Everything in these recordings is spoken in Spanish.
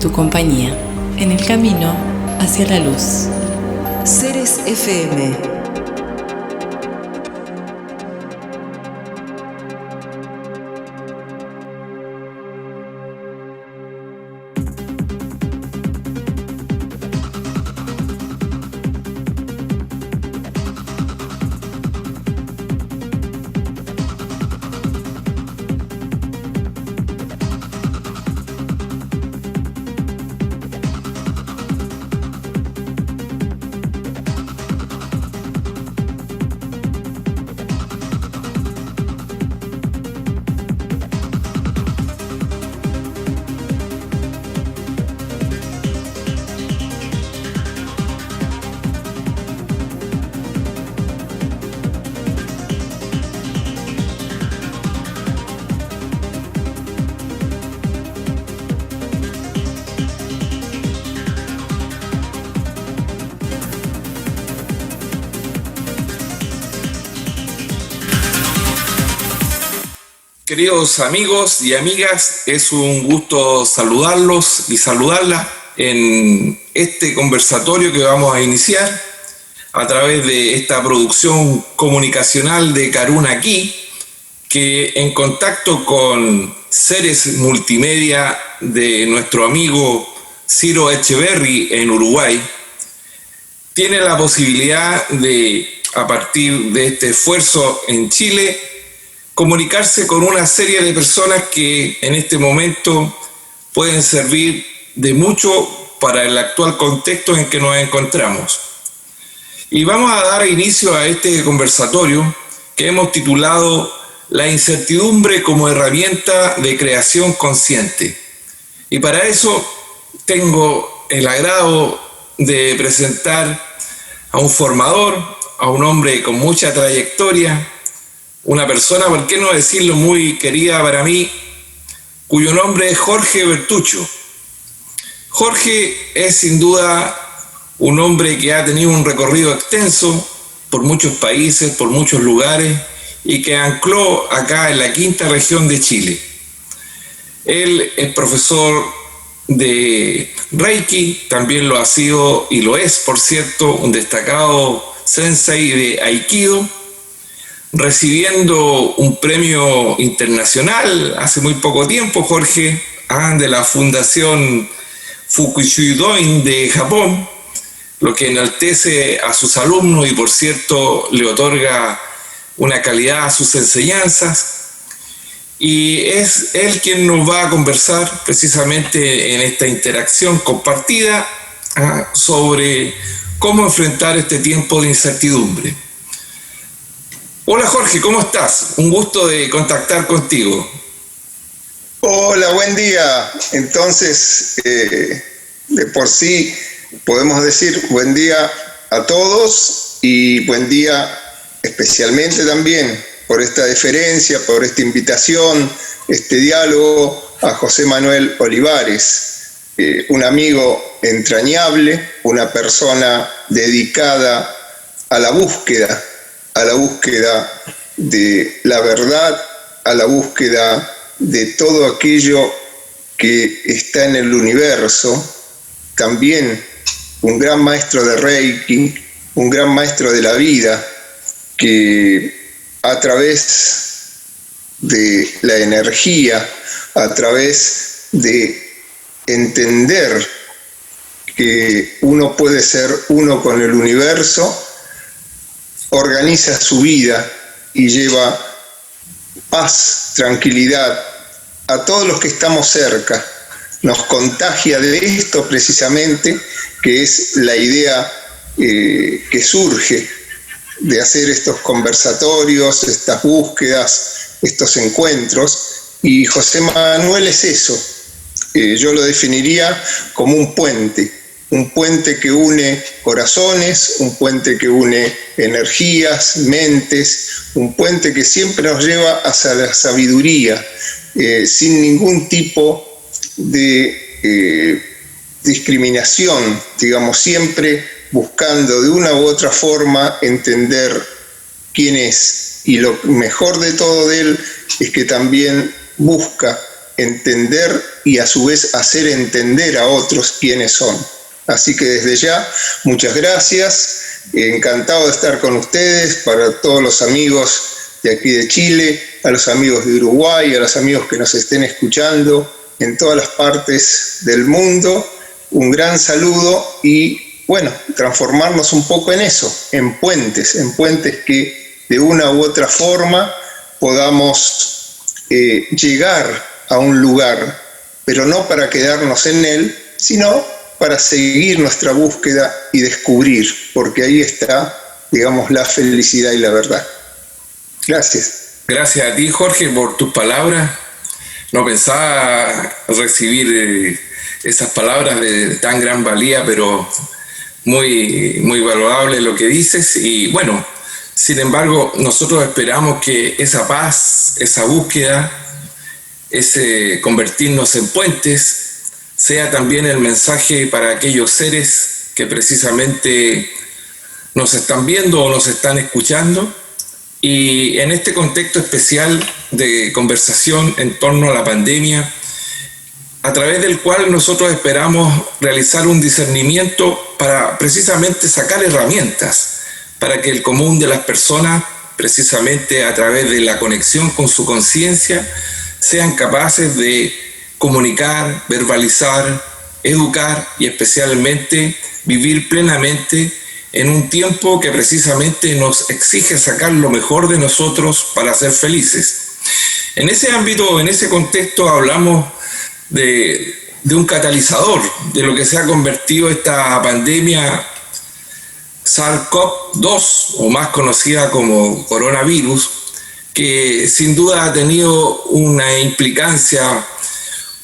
tu compañía en el camino hacia la luz. Ceres FM. Queridos amigos y amigas, es un gusto saludarlos y saludarlas en este conversatorio que vamos a iniciar a través de esta producción comunicacional de Caruna Aquí, que en contacto con Ceres Multimedia de nuestro amigo Ciro Echeverry en Uruguay, tiene la posibilidad de, a partir de este esfuerzo en Chile, comunicarse con una serie de personas que en este momento pueden servir de mucho para el actual contexto en que nos encontramos. Y vamos a dar inicio a este conversatorio que hemos titulado La incertidumbre como herramienta de creación consciente. Y para eso tengo el agrado de presentar a un formador, a un hombre con mucha trayectoria, una persona, por qué no decirlo, muy querida para mí, cuyo nombre es Jorge Bertuccio. Jorge es sin duda un hombre que ha tenido un recorrido extenso por muchos países, por muchos lugares, y que ancló acá en la quinta región de Chile. Él es profesor de Reiki, también lo ha sido y lo es, por cierto, un destacado sensei de Aikido, recibiendo un premio internacional hace muy poco tiempo, Jorge, de la Fundación Fukushidoin de Japón, lo que enaltece a sus alumnos y, por cierto, le otorga una calidad a sus enseñanzas. Y es él quien nos va a conversar precisamente en esta interacción compartida sobre cómo enfrentar este tiempo de incertidumbre. Hola Jorge, ¿cómo estás? Un gusto de contactar contigo. Hola, buen día. Entonces, de por sí podemos decir buen día a todos y buen día especialmente también por esta deferencia, por esta invitación, este diálogo a José Manuel Olivares, un amigo entrañable, una persona dedicada a la búsqueda de la verdad, a la búsqueda de todo aquello que está en el universo, también un gran maestro de Reiki, un gran maestro de la vida, que a través de la energía, a través de entender que uno puede ser uno con el universo, organiza su vida y lleva paz, tranquilidad a todos los que estamos cerca. Nos contagia de esto precisamente, que es la idea que surge de hacer estos conversatorios, estas búsquedas, estos encuentros. Y José Manuel es eso. Yo lo definiría como un puente que une corazones, un puente que une energías, mentes, un puente que siempre nos lleva hacia la sabiduría, sin ningún tipo de discriminación, digamos, siempre buscando de una u otra forma entender quién es. Y lo mejor de todo de él es que también busca entender y a su vez hacer entender a otros quiénes son. Así que desde ya, muchas gracias, encantado de estar con ustedes, para todos los amigos de aquí de Chile, a los amigos de Uruguay, a los amigos que nos estén escuchando en todas las partes del mundo, un gran saludo y bueno, transformarnos un poco en eso, en puentes que de una u otra forma podamos llegar a un lugar, pero no para quedarnos en él, sino para seguir nuestra búsqueda y descubrir, porque ahí está, digamos, la felicidad y la verdad. Gracias. Gracias a ti, Jorge, por tus palabras. No pensaba recibir esas palabras de tan gran valía, pero muy, muy valorable lo que dices. Y bueno, sin embargo, nosotros esperamos que esa paz, esa búsqueda, ese convertirnos en puentes, sea también el mensaje para aquellos seres que precisamente nos están viendo o nos están escuchando. Y en este contexto especial de conversación en torno a la pandemia, a través del cual nosotros esperamos realizar un discernimiento para precisamente sacar herramientas para que el común de las personas, precisamente a través de la conexión con su conciencia, sean capaces de comunicar, verbalizar, educar y especialmente vivir plenamente en un tiempo que precisamente nos exige sacar lo mejor de nosotros para ser felices. En ese ámbito, en ese contexto, hablamos de un catalizador, de lo que se ha convertido esta pandemia SARS-CoV-2, o más conocida como coronavirus, que sin duda ha tenido una implicancia,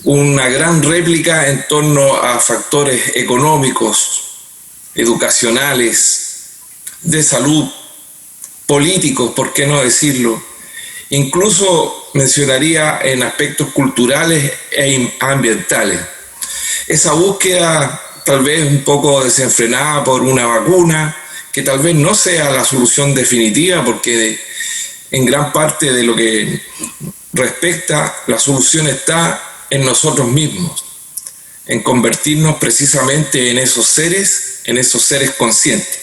una gran réplica en torno a factores económicos, educacionales, de salud, políticos, ¿por qué no decirlo? Incluso mencionaría en aspectos culturales e ambientales. Esa búsqueda tal vez un poco desenfrenada por una vacuna, que tal vez no sea la solución definitiva, porque en gran parte de lo que respecta, la solución está en nosotros mismos, en convertirnos precisamente en esos seres conscientes.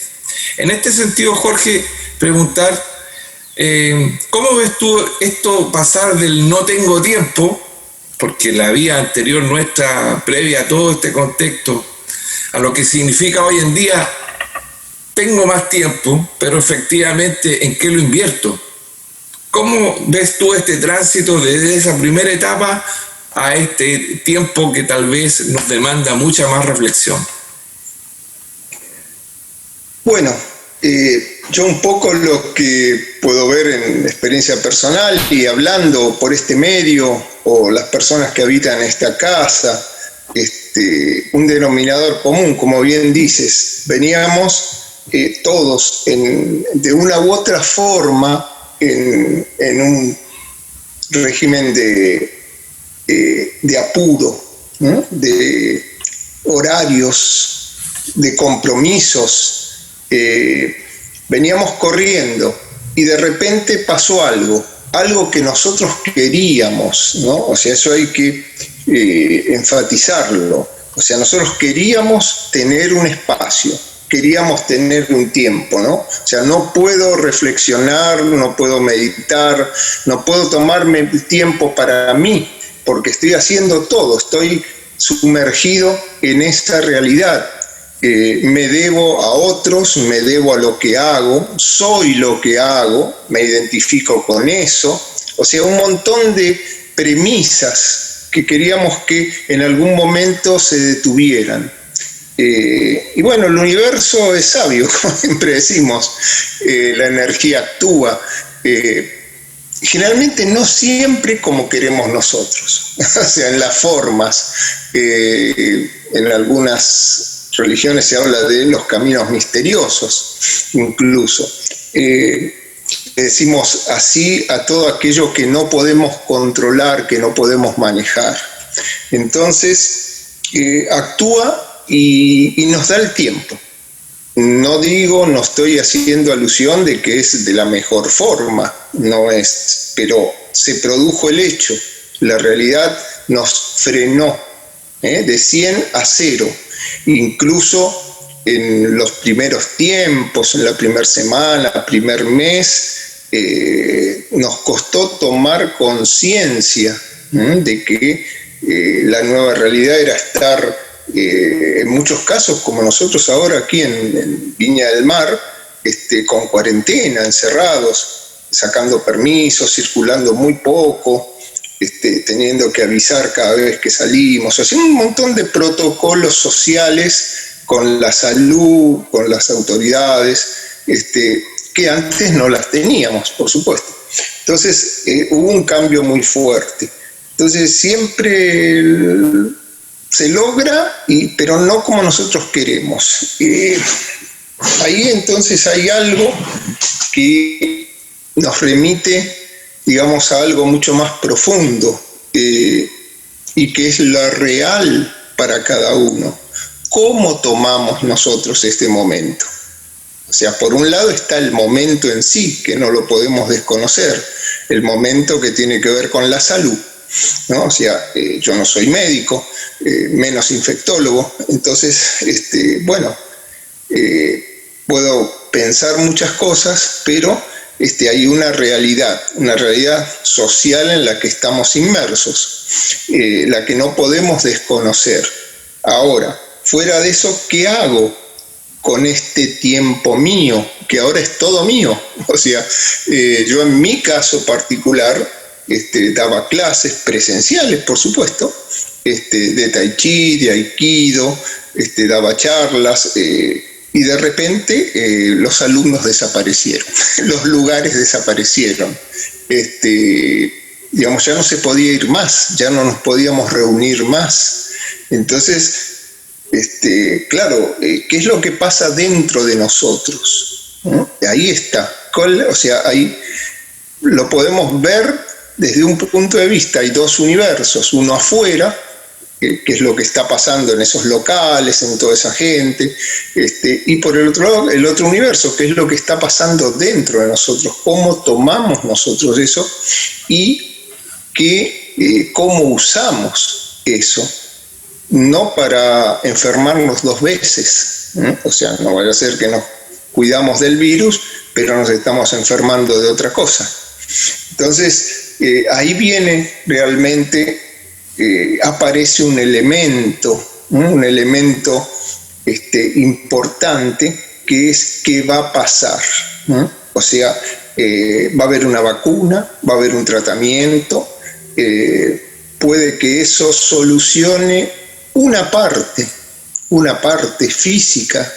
En este sentido, Jorge, preguntar, ¿cómo ves tú esto pasar del no tengo tiempo, porque la vida anterior nuestra, previa a todo este contexto, a lo que significa hoy en día, tengo más tiempo, pero efectivamente, ¿en qué lo invierto? ¿Cómo ves tú este tránsito desde esa primera etapa a este tiempo que tal vez nos demanda mucha más reflexión? Bueno, yo un poco lo que puedo ver en experiencia personal y hablando por este medio o las personas que habitan esta casa, un denominador común, como bien dices, veníamos todos de una u otra forma en un régimen de apuro, ¿no? De horarios, de compromisos. Veníamos corriendo y de repente pasó algo que nosotros queríamos, ¿no? O sea, eso hay que enfatizarlo. O sea, nosotros queríamos tener un espacio, queríamos tener un tiempo, ¿no? O sea, no puedo reflexionar, no puedo meditar, no puedo tomarme el tiempo para mí, porque estoy haciendo todo, estoy sumergido en esta realidad. Me debo a otros, me debo a lo que hago, soy lo que hago, me identifico con eso. O sea, un montón de premisas que queríamos que en algún momento se detuvieran. Y bueno, el universo es sabio, como siempre decimos, la energía actúa. Generalmente no siempre como queremos nosotros, o sea, en las formas, en algunas religiones se habla de los caminos misteriosos, incluso. Decimos así a todo aquello que no podemos controlar, que no podemos manejar. Entonces, actúa y nos da el tiempo. No estoy haciendo alusión de que es de la mejor forma, no es, pero se produjo el hecho. La realidad nos frenó, de 100 a 0. Incluso en los primeros tiempos, en la primera semana, primer mes, nos costó tomar conciencia de que la nueva realidad era estar, en muchos casos, como nosotros ahora aquí en Viña del Mar, con cuarentena, encerrados, sacando permisos, circulando muy poco, teniendo que avisar cada vez que salimos, haciendo un montón de protocolos sociales con la salud, con las autoridades, que antes no las teníamos, por supuesto. Entonces hubo un cambio muy fuerte. Entonces siempre se logra, pero no como nosotros queremos. Ahí entonces hay algo que nos remite, digamos, a algo mucho más profundo, y que es lo real para cada uno. ¿Cómo tomamos nosotros este momento? O sea, por un lado está el momento en sí, que no lo podemos desconocer, el momento que tiene que ver con la salud, ¿no? O sea, yo no soy médico, menos infectólogo, entonces, puedo pensar muchas cosas, pero hay una realidad social en la que estamos inmersos, la que no podemos desconocer. Ahora, fuera de eso, ¿qué hago con este tiempo mío, que ahora es todo mío? O sea, yo en mi caso particular daba clases presenciales, por supuesto, de tai chi, de aikido, daba charlas, y de repente los alumnos desaparecieron, los lugares desaparecieron, digamos, ya no se podía ir más, ya no nos podíamos reunir más. Entonces, claro, ¿qué es lo que pasa dentro de nosotros? Ahí está, o sea, ahí lo podemos ver desde un punto de vista. Hay dos universos, uno afuera, que es lo que está pasando en esos locales, en toda esa gente, y por el otro lado, el otro universo, que es lo que está pasando dentro de nosotros, cómo tomamos nosotros eso y cómo usamos eso, no para enfermarnos dos veces, o sea, no vaya a ser que nos cuidamos del virus, pero nos estamos enfermando de otra cosa. Entonces, ahí viene realmente, aparece un elemento importante, que es qué va a pasar. O sea, va a haber una vacuna, va a haber un tratamiento, puede que eso solucione una parte física,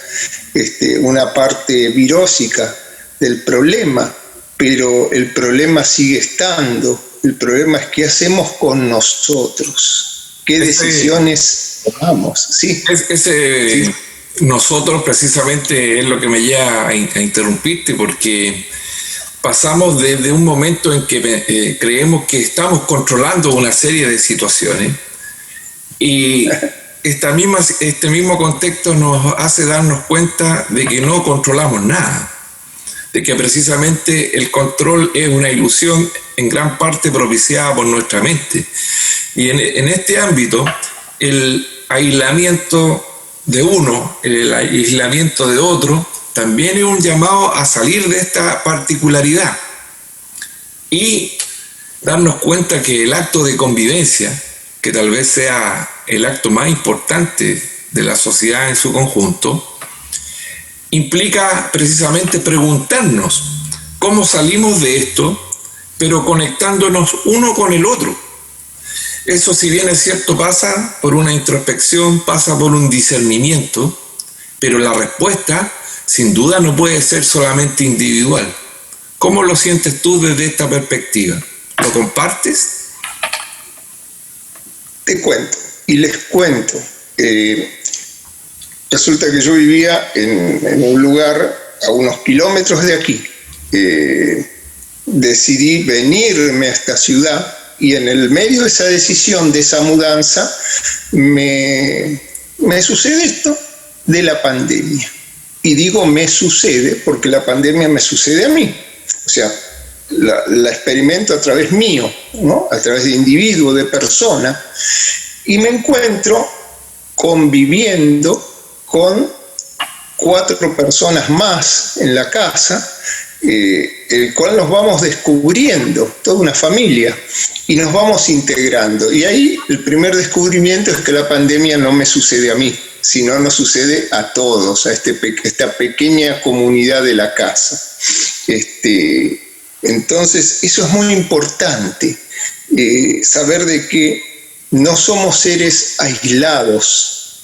una parte virósica del problema, pero el problema sigue estando. El problema es qué hacemos con nosotros, qué decisiones tomamos. Sí. Sí. Nosotros precisamente es lo que me lleva a interrumpirte, porque pasamos desde un momento en que creemos que estamos controlando una serie de situaciones, y este mismo contexto nos hace darnos cuenta de que no controlamos nada, de que precisamente el control es una ilusión en gran parte propiciada por nuestra mente. Y en este ámbito, el aislamiento de uno, el aislamiento de otro, también es un llamado a salir de esta particularidad y darnos cuenta que el acto de convivencia, que tal vez sea el acto más importante de la sociedad en su conjunto, implica precisamente preguntarnos cómo salimos de esto, pero conectándonos uno con el otro. Eso, si bien es cierto, pasa por una introspección, pasa por un discernimiento, pero la respuesta sin duda no puede ser solamente individual. ¿Cómo lo sientes tú desde esta perspectiva? ¿Lo compartes? Te cuento, y les cuento. Resulta que yo vivía en un lugar a unos kilómetros de aquí. Decidí venirme a esta ciudad, y en el medio de esa decisión, de esa mudanza, me sucede esto de la pandemia. Y digo me sucede porque la pandemia me sucede a mí. O sea, la experimento a través mío, ¿no? A través de individuo, de persona, y me encuentro conviviendo con 4 personas más en la casa, el cual nos vamos descubriendo, toda una familia, y nos vamos integrando. Y ahí el primer descubrimiento es que la pandemia no me sucede a mí, sino nos sucede a todos, a esta pequeña comunidad de la casa. Entonces, eso es muy importante, saber de que no somos seres aislados,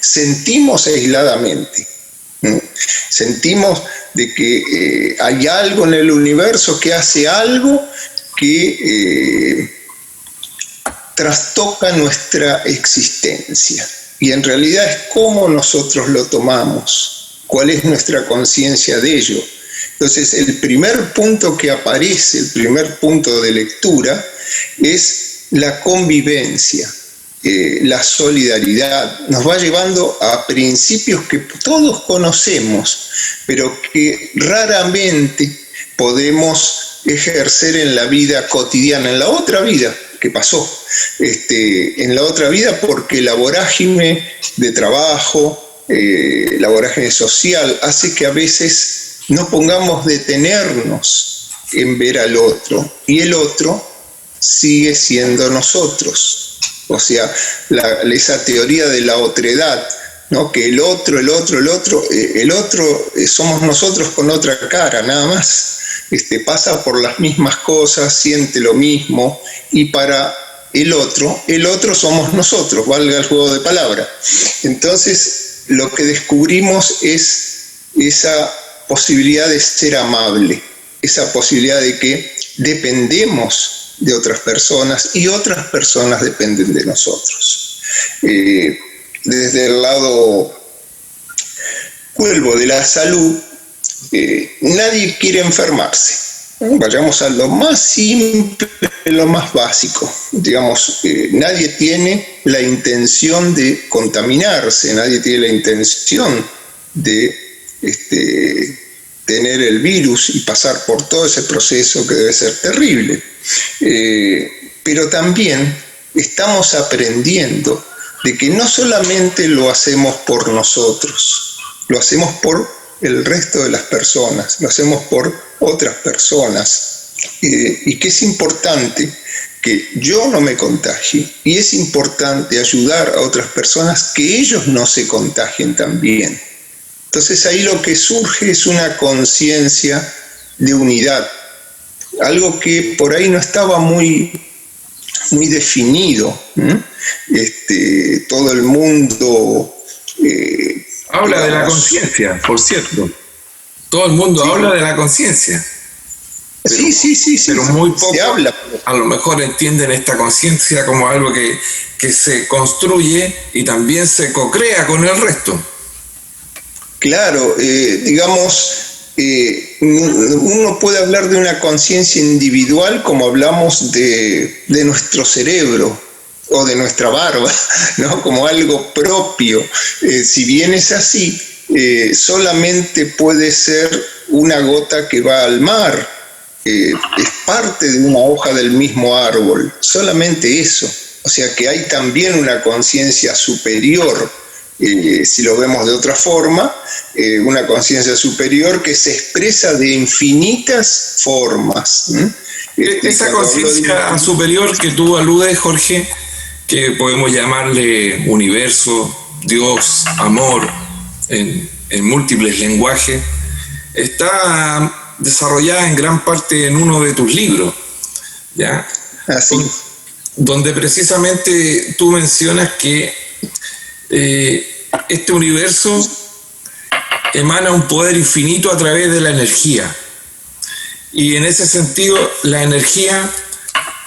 sentimos aisladamente, sentimos de que hay algo en el universo que hace algo que trastoca nuestra existencia. Y en realidad es cómo nosotros lo tomamos, cuál es nuestra conciencia de ello. Entonces, el primer punto que aparece, el primer punto de lectura, es la convivencia, la solidaridad. Nos va llevando a principios que todos conocemos, pero que raramente podemos ejercer en la vida cotidiana, en la otra vida que pasó, en la otra vida, porque la vorágine de trabajo, la vorágine social, hace que a veces no pongamos detenernos en ver al otro, y el otro sigue siendo nosotros. O sea, esa teoría de la otredad, ¿no? Que el otro somos nosotros con otra cara, nada más. Pasa por las mismas cosas, siente lo mismo, y para el otro somos nosotros, valga el juego de palabras. Entonces, lo que descubrimos es esa posibilidad de ser amable, esa posibilidad de que dependemos de otras personas y otras personas dependen de nosotros. Desde el lado, vuelvo, de la salud, nadie quiere enfermarse. Vayamos a lo más simple, lo más básico. Digamos, nadie tiene la intención de contaminarse, nadie tiene la intención de tener el virus y pasar por todo ese proceso que debe ser terrible. Pero también estamos aprendiendo de que no solamente lo hacemos por nosotros, lo hacemos por el resto de las personas, lo hacemos por otras personas, y que es importante que yo no me contagie, y es importante ayudar a otras personas que ellos no se contagien también. Entonces ahí lo que surge es una conciencia de unidad, algo que por ahí no estaba muy definido. Todo el mundo habla de la conciencia, por cierto. Todo el mundo habla de la conciencia. Sí. Pero muy poco se habla. A lo mejor entienden esta conciencia como algo que se construye y también se co-crea con el resto. Claro, uno puede hablar de una conciencia individual como hablamos de nuestro cerebro o de nuestra barba, ¿no? Como algo propio. Si bien es así, solamente puede ser una gota que va al mar, es parte de una hoja del mismo árbol, solamente eso. O sea que hay también una conciencia superior. Si lo vemos de otra forma, una conciencia superior que se expresa de infinitas formas. Esa conciencia superior que tú aludes, Jorge, que podemos llamarle universo, Dios, amor, en múltiples lenguajes, está desarrollada en gran parte en uno de tus libros, ¿ya? Así. Donde precisamente tú mencionas que este universo emana un poder infinito a través de la energía, y en ese sentido la energía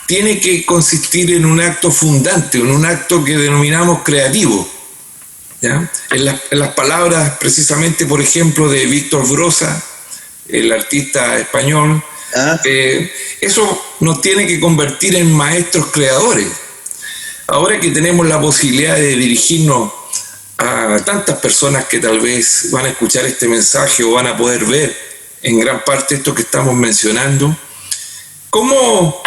tiene que consistir en un acto fundante, en un acto que denominamos creativo, ¿ya? En las palabras precisamente, por ejemplo, de Víctor Brosa, el artista español, eso nos tiene que convertir en maestros creadores. Ahora que tenemos la posibilidad de dirigirnos a tantas personas que tal vez van a escuchar este mensaje o van a poder ver en gran parte esto que estamos mencionando, ¿Cómo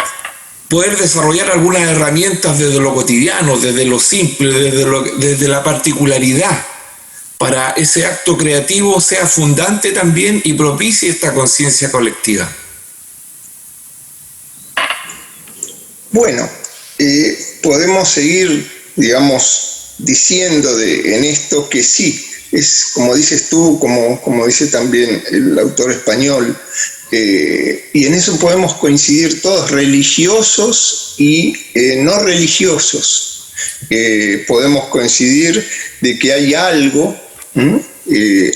poder desarrollar algunas herramientas desde lo cotidiano, desde lo simple, desde la particularidad, para ese acto creativo sea fundante también y propicie esta conciencia colectiva? Bueno, podemos seguir, digamos, diciendo en esto que sí, es como dices tú, como dice también el autor español, y en eso podemos coincidir todos, religiosos y no religiosos. Podemos coincidir de que hay algo,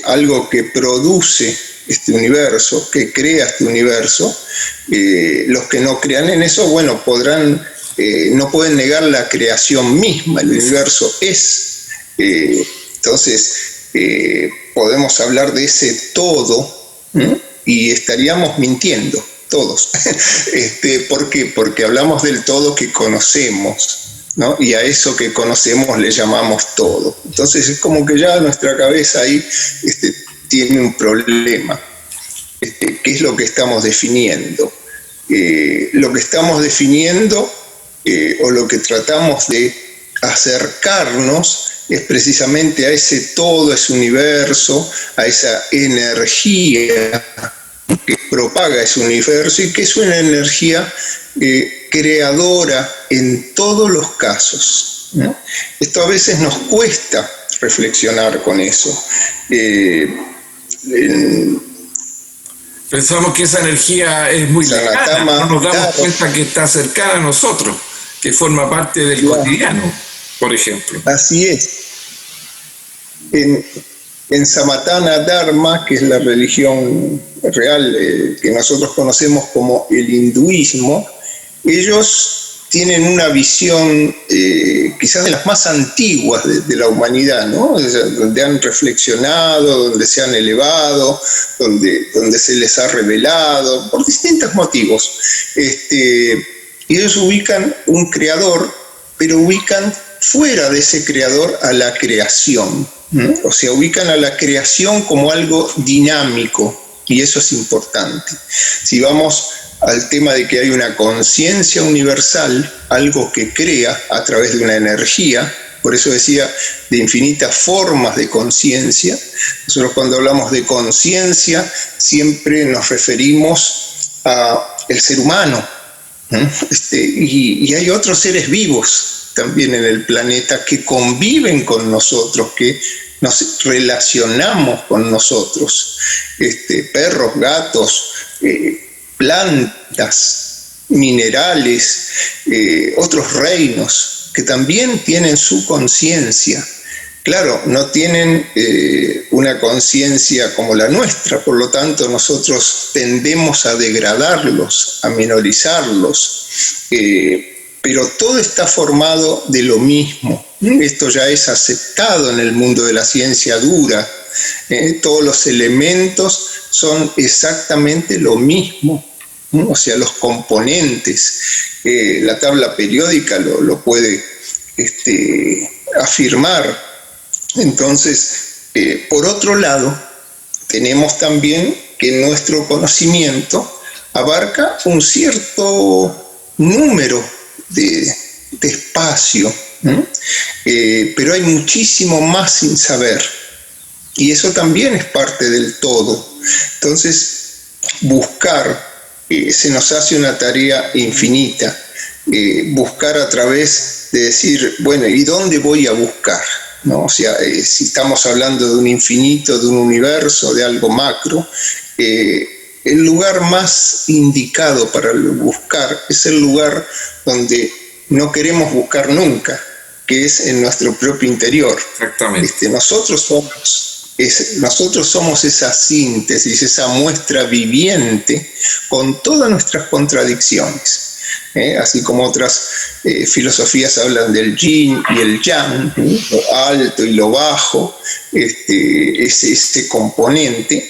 algo que produce este universo, que crea este universo. Los que no crean en eso, bueno, no pueden negar la creación misma, el universo es. Entonces, podemos hablar de ese todo, y estaríamos mintiendo todos. ¿Por qué? Porque hablamos del todo que conocemos, ¿no? Y a eso que conocemos le llamamos todo. Entonces es como que ya nuestra cabeza ahí tiene un problema. ¿Qué es lo que estamos definiendo? Lo que estamos definiendo o lo que tratamos de acercarnos es precisamente a ese todo, a ese universo, a esa energía que propaga ese universo y que es una energía creadora en todos los casos, ¿no? Esto a veces nos cuesta reflexionar con eso. Pensamos que esa energía es muy lejana, no nos damos cuenta que está cercana a nosotros, que forma parte del cotidiano, por ejemplo. Así es. En Samatana Dharma, que es la religión real que nosotros conocemos como el hinduismo, ellos tienen una visión quizás de las más antiguas de la humanidad, ¿no? Donde han reflexionado, donde se han elevado, donde se les ha revelado, por distintos motivos. Y ellos ubican un creador, pero ubican fuera de ese creador a la creación. O sea, ubican a la creación como algo dinámico, y eso es importante. Si vamos al tema de que hay una conciencia universal, algo que crea a través de una energía, por eso decía de infinitas formas de conciencia. Nosotros cuando hablamos de conciencia siempre nos referimos al ser humano, y hay otros seres vivos también en el planeta que conviven con nosotros, que nos relacionamos con nosotros, perros, gatos, plantas, minerales, otros reinos que también tienen su conciencia. Claro, no tienen una conciencia como la nuestra, por lo tanto nosotros tendemos a degradarlos, a minorizarlos, pero todo está formado de lo mismo. Esto ya es aceptado en el mundo de la ciencia dura. Todos los elementos son exactamente lo mismo, o sea, los componentes. La tabla periódica lo puede afirmar. Entonces, por otro lado, tenemos también que nuestro conocimiento abarca un cierto número de espacio, pero hay muchísimo más sin saber, y eso también es parte del todo. Entonces, buscar se nos hace una tarea infinita, buscar a través de decir, bueno, ¿y dónde voy a buscar? ¿No? O sea, si estamos hablando de un infinito, de un universo, de algo macro, el lugar más indicado para buscar es el lugar donde no queremos buscar nunca, que es en nuestro propio interior. Exactamente. Nosotros somos esa síntesis, esa muestra viviente con todas nuestras contradicciones. Así como otras filosofías hablan del yin y el yang, lo alto y lo bajo, este componente.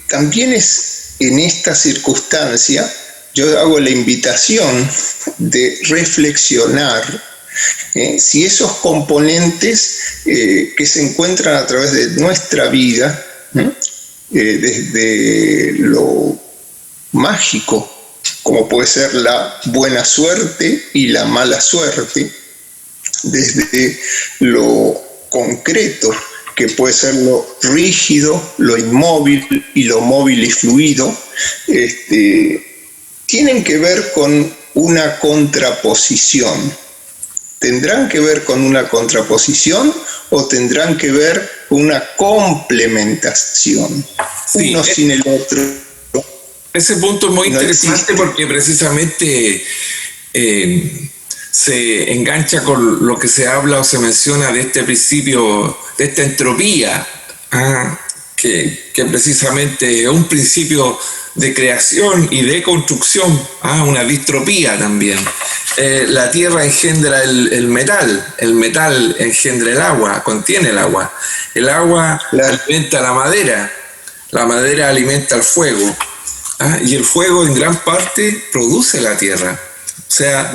También es en esta circunstancia, yo hago la invitación de reflexionar si esos componentes que se encuentran a través de nuestra vida, desde lo mágico, como puede ser la buena suerte y la mala suerte, desde lo concreto, que puede ser lo rígido, lo inmóvil y lo móvil y fluido, tienen que ver con una contraposición. ¿Tendrán que ver con una contraposición o tendrán que ver con una complementación? Sí, uno sin el otro. Ese punto es muy No interesante existe. porque precisamente se engancha con lo que se habla o se menciona de este principio, de esta entropía, que precisamente es un principio de creación y de construcción, una distropía también. La tierra engendra el metal engendra el agua, contiene el agua alimenta la madera alimenta el fuego, y el fuego en gran parte produce la tierra. O sea,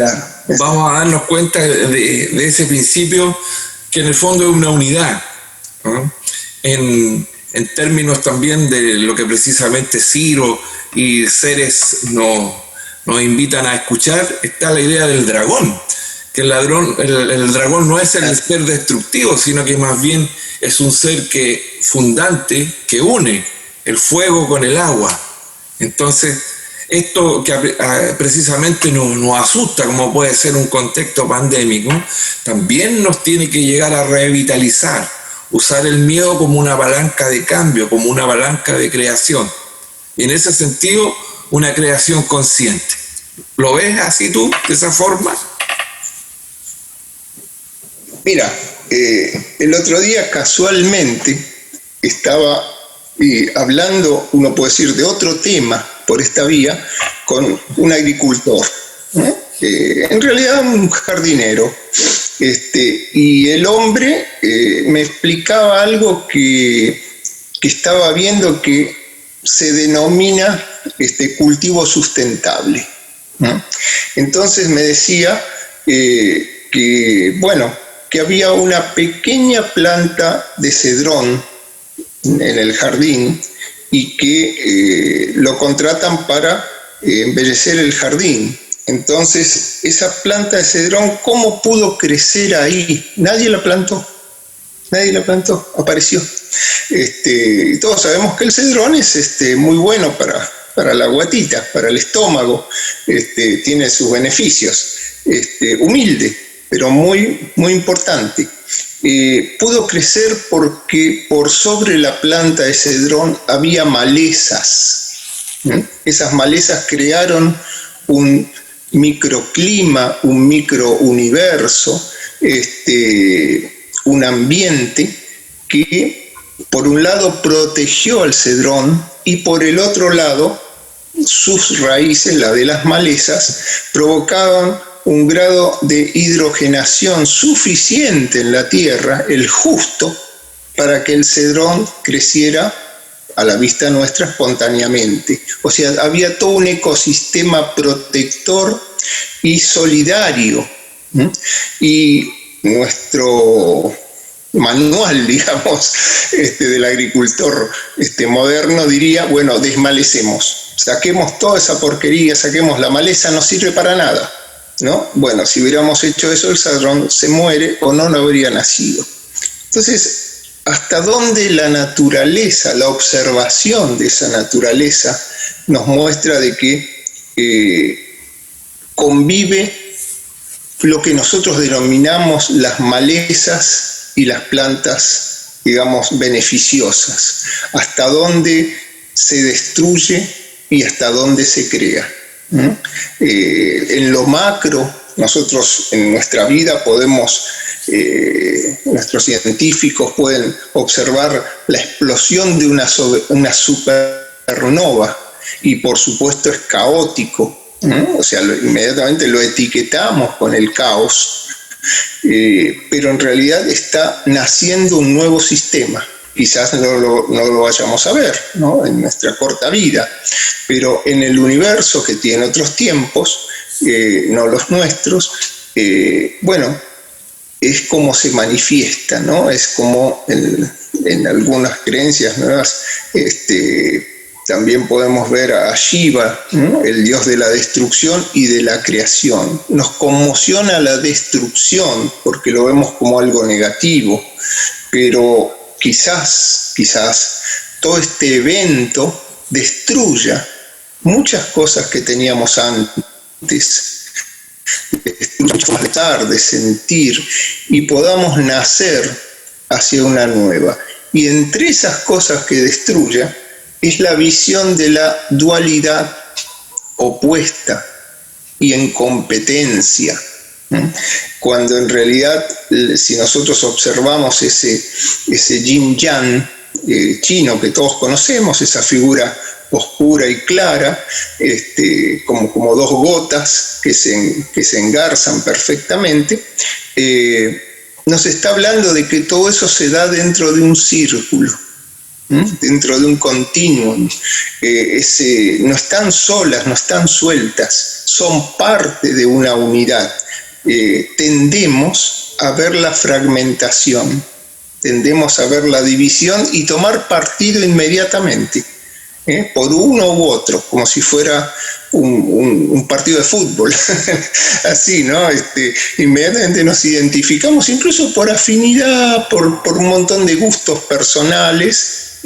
vamos a darnos cuenta de ese principio que en el fondo es una unidad, ¿no? En términos también de lo que precisamente Ciro y Ceres nos invitan a escuchar, está la idea del dragón, que el dragón no es el ser destructivo, sino que más bien es un ser fundante que une el fuego con el agua. Entonces, esto que precisamente nos asusta, como puede ser un contexto pandémico, también nos tiene que llegar a revitalizar, usar el miedo como una palanca de cambio, como una palanca de creación. Y en ese sentido, una creación consciente. ¿Lo ves así tú, de esa forma? Mira, el otro día casualmente estaba hablando, uno puede decir, de otro tema por esta vía, con un agricultor, en realidad un jardinero, y el hombre me explicaba algo que estaba viendo que se denomina cultivo sustentable, ¿no? Entonces me decía que había una pequeña planta de cedrón en el jardín y que lo contratan para embellecer el jardín. Entonces, esa planta de cedrón, ¿cómo pudo crecer ahí? Nadie la plantó, apareció. Todos sabemos que el cedrón es muy bueno para la guatita, para el estómago, tiene sus beneficios, humilde, pero muy, muy importante. Pudo crecer porque por sobre la planta de cedrón había malezas. Esas malezas crearon un microclima, un microuniverso, un ambiente que por un lado protegió al cedrón y por el otro lado sus raíces, la de las malezas, provocaban un grado de hidrogenación suficiente en la tierra, el justo, para que el cedrón creciera a la vista nuestra espontáneamente. O sea, había todo un ecosistema protector y solidario. Y nuestro manual, digamos, del agricultor moderno diría, bueno, desmalecemos, saquemos toda esa porquería, saquemos la maleza, no sirve para nada, ¿no? Bueno, si hubiéramos hecho eso, el cedrón se muere o no habría nacido. Entonces, ¿hasta dónde la naturaleza, la observación de esa naturaleza nos muestra de que convive lo que nosotros denominamos las malezas y las plantas, digamos, beneficiosas? ¿Hasta dónde se destruye y hasta dónde se crea? En lo macro, nosotros en nuestra vida podemos, nuestros científicos pueden observar la explosión de una supernova y por supuesto es caótico, ¿no? O sea, inmediatamente lo etiquetamos con el caos, pero en realidad está naciendo un nuevo sistema. Quizás no lo vayamos a ver, ¿no?, en nuestra corta vida, pero en el universo, que tiene otros tiempos, no los nuestros, es como se manifiesta, ¿no? Es como en algunas creencias nuevas, También podemos ver a Shiva, ¿no?, el dios de la destrucción y de la creación. Nos conmociona la destrucción porque lo vemos como algo negativo, pero quizás todo este evento destruya muchas cosas que teníamos antes, de sentir, y podamos nacer hacia una nueva. Y entre esas cosas que destruya es la visión de la dualidad opuesta y en competencia. Cuando en realidad, si nosotros observamos ese yin-yang chino que todos conocemos, esa figura oscura y clara, como dos gotas que se engarzan perfectamente, nos está hablando de que todo eso se da dentro de un círculo, dentro de un continuum. No están solas, no están sueltas, son parte de una unidad. Tendemos a ver la fragmentación, tendemos a ver la división y tomar partido inmediatamente, por uno u otro, como si fuera un partido de fútbol. Así, ¿no? Inmediatamente nos identificamos, incluso por afinidad, por un montón de gustos personales,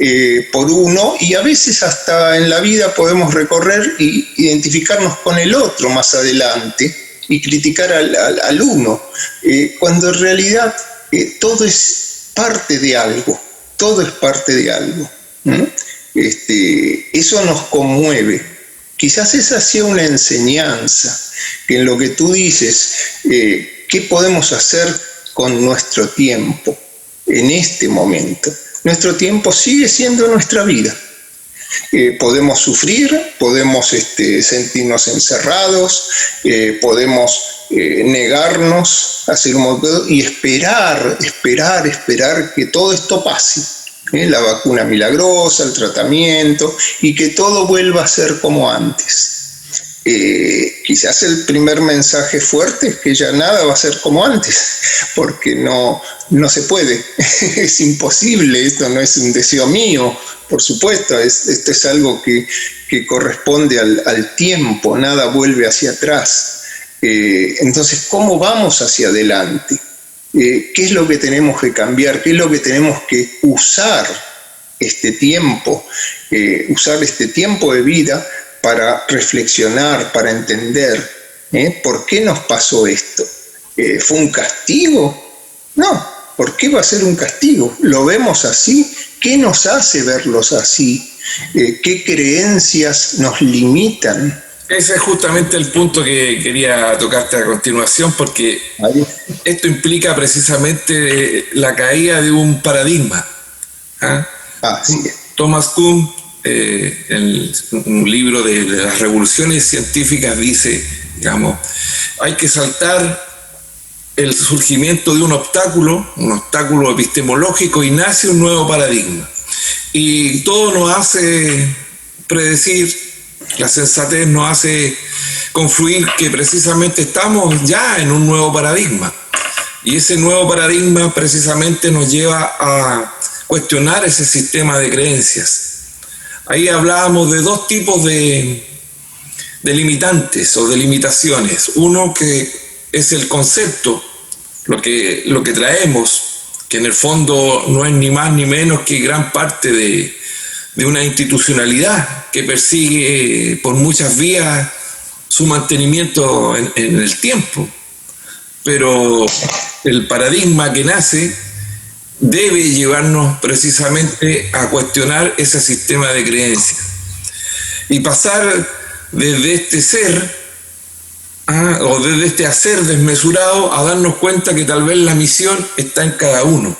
por uno, y a veces hasta en la vida podemos recorrer y identificarnos con el otro más adelante y criticar al uno, cuando en realidad todo es parte de algo, todo es parte de algo. Eso nos conmueve. Quizás esa sea una enseñanza, que en lo que tú dices, ¿qué podemos hacer con nuestro tiempo en este momento? Nuestro tiempo sigue siendo nuestra vida. Podemos sufrir, podemos sentirnos encerrados, podemos negarnos, hacer un montón, y esperar que todo esto pase. La vacuna milagrosa, el tratamiento, y que todo vuelva a ser como antes. Quizás el primer mensaje fuerte es que ya nada va a ser como antes, porque no se puede, es imposible, esto no es un deseo mío, por supuesto, esto es algo que corresponde al tiempo, nada vuelve hacia atrás. Entonces, ¿cómo vamos hacia adelante? ¿Qué es lo que tenemos que cambiar? ¿Qué es lo que tenemos que usar este tiempo? Usar este tiempo de vida para reflexionar, para entender, ¿por qué nos pasó esto? ¿Fue un castigo? No, ¿por qué va a ser un castigo? ¿Lo vemos así? ¿Qué nos hace verlos así? ¿Qué creencias nos limitan? Ese es justamente el punto que quería tocarte a continuación, porque esto implica precisamente la caída de un paradigma. Sí. Thomas Kuhn, en un libro de las revoluciones científicas, dice, digamos, hay que saltar el surgimiento de un obstáculo epistemológico, y nace un nuevo paradigma. Y todo nos hace predecir, la sensatez nos hace confluir que precisamente estamos ya en un nuevo paradigma. Y ese nuevo paradigma precisamente nos lleva a cuestionar ese sistema de creencias. Ahí hablábamos de dos tipos de limitantes o de limitaciones. Uno que es el concepto, lo que traemos, que en el fondo no es ni más ni menos que gran parte de una institucionalidad que persigue por muchas vías su mantenimiento en el tiempo. Pero el paradigma que nace debe llevarnos precisamente a cuestionar ese sistema de creencias y pasar desde este ser o desde este hacer desmesurado a darnos cuenta que tal vez la misión está en cada uno,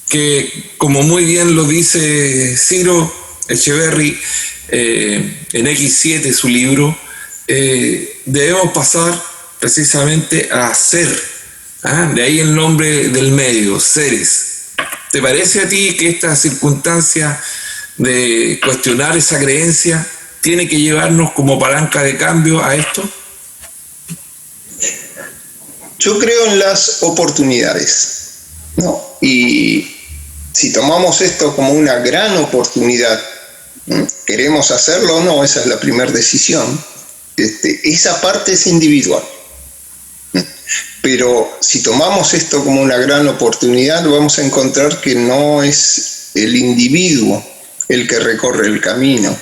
que como muy bien lo dice Ciro Echeverry en X7, su libro, debemos pasar precisamente a ser. De ahí el nombre del medio, seres. ¿Te parece a ti que esta circunstancia de cuestionar esa creencia tiene que llevarnos como palanca de cambio a esto? Yo creo en las oportunidades, ¿no? Y si tomamos esto como una gran oportunidad ¿Queremos hacerlo o no? Esa es la primera decisión. Esa parte es individual. Pero si tomamos esto como una gran oportunidad, vamos a encontrar que no es el individuo el que recorre el camino,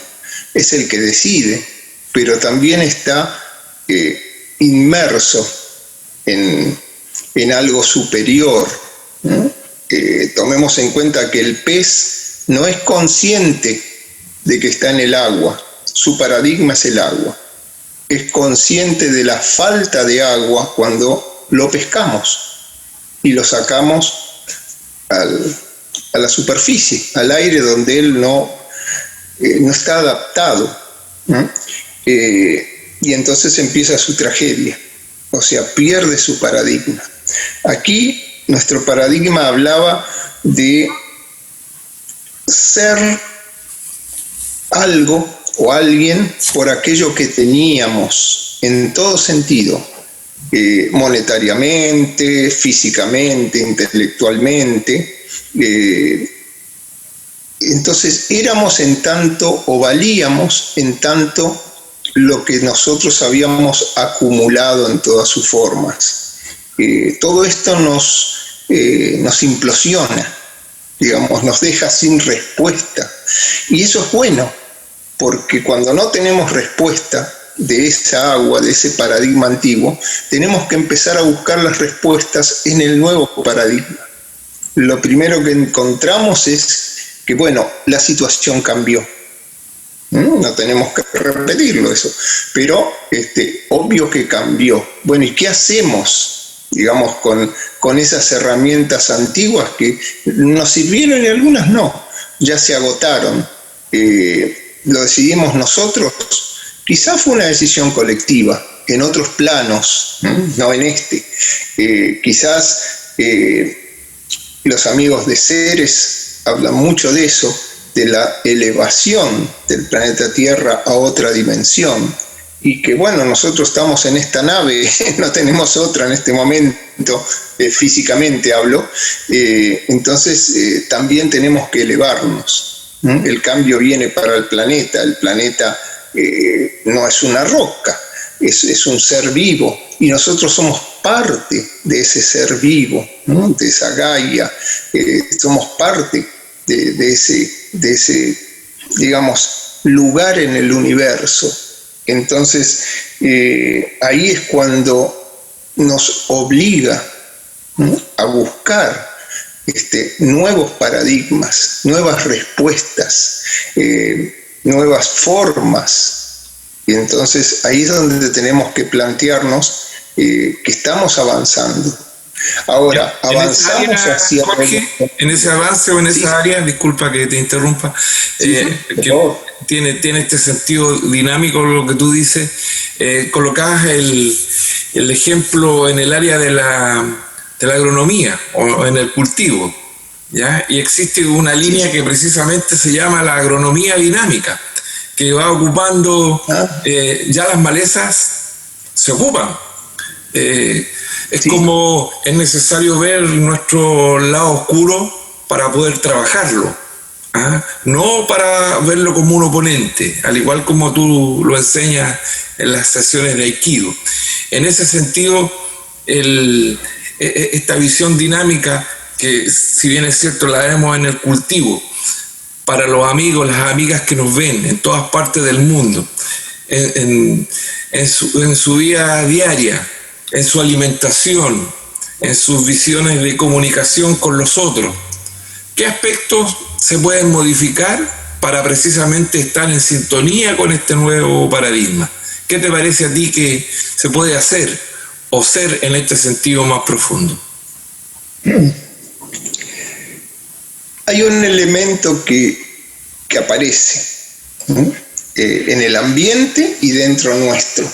es el que decide, pero también está inmerso en algo superior. Tomemos en cuenta que el pez no es consciente de que está en el agua, su paradigma es el agua. Es consciente de la falta de agua cuando lo pescamos y lo sacamos a la superficie, al aire donde él no está adaptado. Y entonces empieza su tragedia, o sea, pierde su paradigma. Aquí nuestro paradigma hablaba de ser algo o alguien por aquello que teníamos en todo sentido, monetariamente, físicamente, intelectualmente. Entonces éramos en tanto o valíamos en tanto lo que nosotros habíamos acumulado en todas sus formas. Todo esto nos implosiona, digamos, nos deja sin respuesta. Y eso es bueno, porque cuando no tenemos respuesta de esa agua, de ese paradigma antiguo, tenemos que empezar a buscar las respuestas en el nuevo paradigma. Lo primero que encontramos es que, bueno, la situación cambió. No tenemos que repetirlo eso, pero obvio que cambió. Bueno, ¿y qué hacemos, digamos, con esas herramientas antiguas que nos sirvieron y algunas no? Ya se agotaron. Lo decidimos nosotros. Quizás fue una decisión colectiva, en otros planos, no en este. Quizás los amigos de Ceres hablan mucho de eso, de la elevación del planeta Tierra a otra dimensión, y que bueno, nosotros estamos en esta nave, no tenemos otra en este momento, físicamente hablo, entonces también tenemos que elevarnos. El cambio viene para el planeta no es una roca, es un ser vivo, y nosotros somos parte de ese ser vivo, de esa Gaia, somos parte de ese, digamos, lugar en el universo. Entonces, ahí es cuando nos obliga a buscar nuevos paradigmas, nuevas respuestas, nuevas formas. Y entonces ahí es donde tenemos que plantearnos que estamos avanzando. Ahora, avanzamos hacia... Jorge, en ese avance o en esa área, disculpa que te interrumpa, que tiene este sentido dinámico lo que tú dices, colocabas el ejemplo en el área de la agronomía o en el cultivo, ¿ya? Y existe una línea que precisamente se llama la agronomía dinámica, que va ocupando, ya las malezas se ocupan. Como es necesario ver nuestro lado oscuro para poder trabajarlo, no para verlo como un oponente, al igual como tú lo enseñas en las sesiones de Aikido. En ese sentido, esta visión dinámica, que si bien es cierto la vemos en el cultivo, para los amigos, las amigas que nos ven en todas partes del mundo, en su vida diaria, en su alimentación, en sus visiones de comunicación con los otros. ¿Qué aspectos se pueden modificar para precisamente estar en sintonía con este nuevo paradigma? ¿Qué te parece a ti que se puede hacer o ser en este sentido más profundo? Hay un elemento que aparece en el ambiente y dentro nuestro.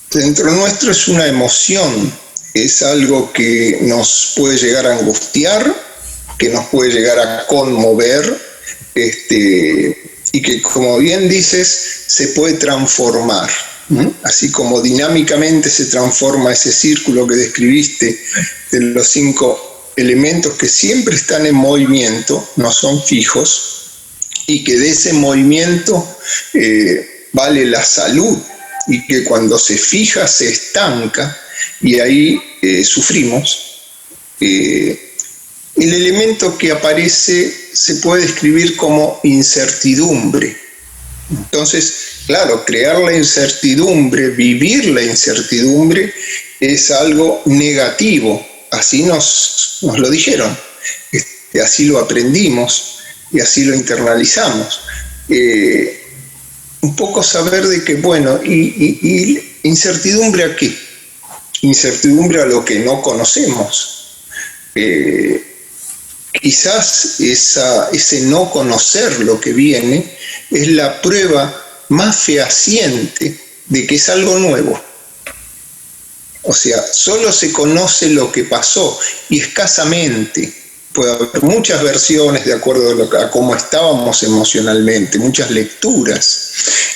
Dentro nuestro es una emoción, es algo que nos puede llegar a angustiar, que nos puede llegar a conmover, y que, como bien dices, se puede transformar. Así como dinámicamente se transforma ese círculo que describiste de los 5 elementos que siempre están en movimiento, no son fijos, y que de ese movimiento vale la salud, y que cuando se fija se estanca, y ahí sufrimos. El elemento que aparece se puede describir como incertidumbre. Entonces, claro, crear la incertidumbre, vivir la incertidumbre, es algo negativo. Así nos lo dijeron, así lo aprendimos y así lo internalizamos. Un poco saber de que, bueno, y incertidumbre ¿a qué? Incertidumbre a lo que no conocemos. Quizás ese no conocer lo que viene es la prueba más fehaciente de que es algo nuevo. O sea, solo se conoce lo que pasó, y escasamente. Puede haber muchas versiones de acuerdo a cómo estábamos emocionalmente, muchas lecturas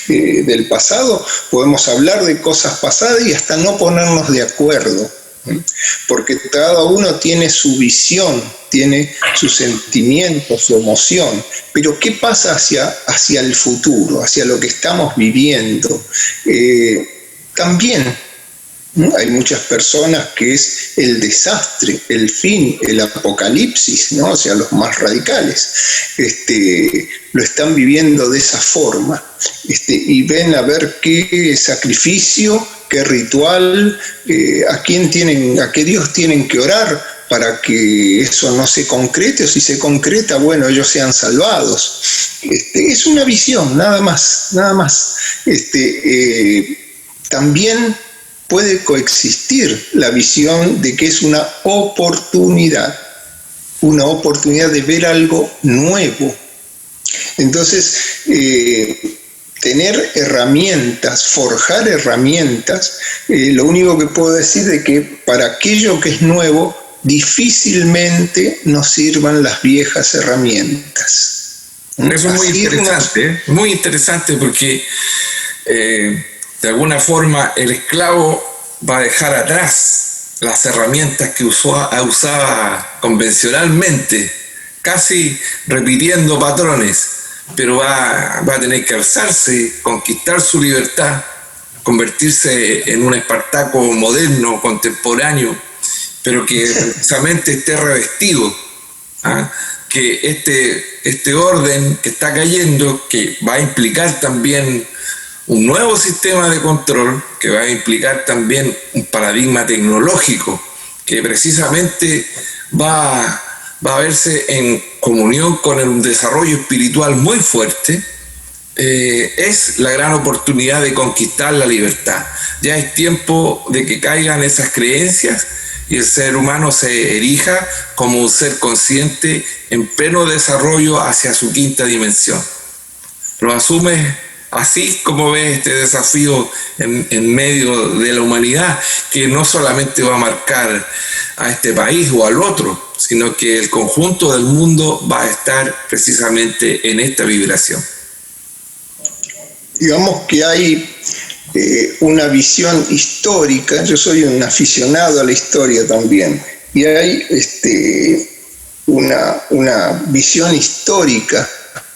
del pasado. Podemos hablar de cosas pasadas y hasta no ponernos de acuerdo, porque cada uno tiene su visión, tiene sus sentimientos, su emoción. Pero ¿qué pasa hacia el futuro, hacia lo que estamos viviendo? También hay muchas personas que es el desastre, el fin, el apocalipsis, ¿no? O sea, los más radicales, lo están viviendo de esa forma, y ven a ver qué sacrificio, qué ritual, a qué Dios tienen que orar para que eso no se concrete, o si se concreta, bueno, ellos sean salvados. Es una visión, nada más. También puede coexistir la visión de que es una oportunidad de ver algo nuevo. Entonces, tener herramientas, forjar herramientas, lo único que puedo decir es que para aquello que es nuevo, difícilmente nos sirvan las viejas herramientas. Eso es muy interesante porque de alguna forma el esclavo va a dejar atrás las herramientas que usaba convencionalmente, casi repitiendo patrones, pero va a tener que alzarse, conquistar su libertad, convertirse en un Espartaco moderno, contemporáneo, pero que precisamente esté revestido, que este orden que está cayendo, que va a implicar también un nuevo sistema de control, que va a implicar también un paradigma tecnológico, que precisamente va a verse en comunión con un desarrollo espiritual muy fuerte, es la gran oportunidad de conquistar la libertad. Ya es tiempo de que caigan esas creencias y el ser humano se erija como un ser consciente en pleno desarrollo hacia su quinta dimensión. ¿Lo asumes así como ves este desafío en medio de la humanidad, que no solamente va a marcar a este país o al otro, sino que el conjunto del mundo va a estar precisamente en esta vibración? Digamos que hay una visión histórica. Yo soy un aficionado a la historia también, y hay una visión histórica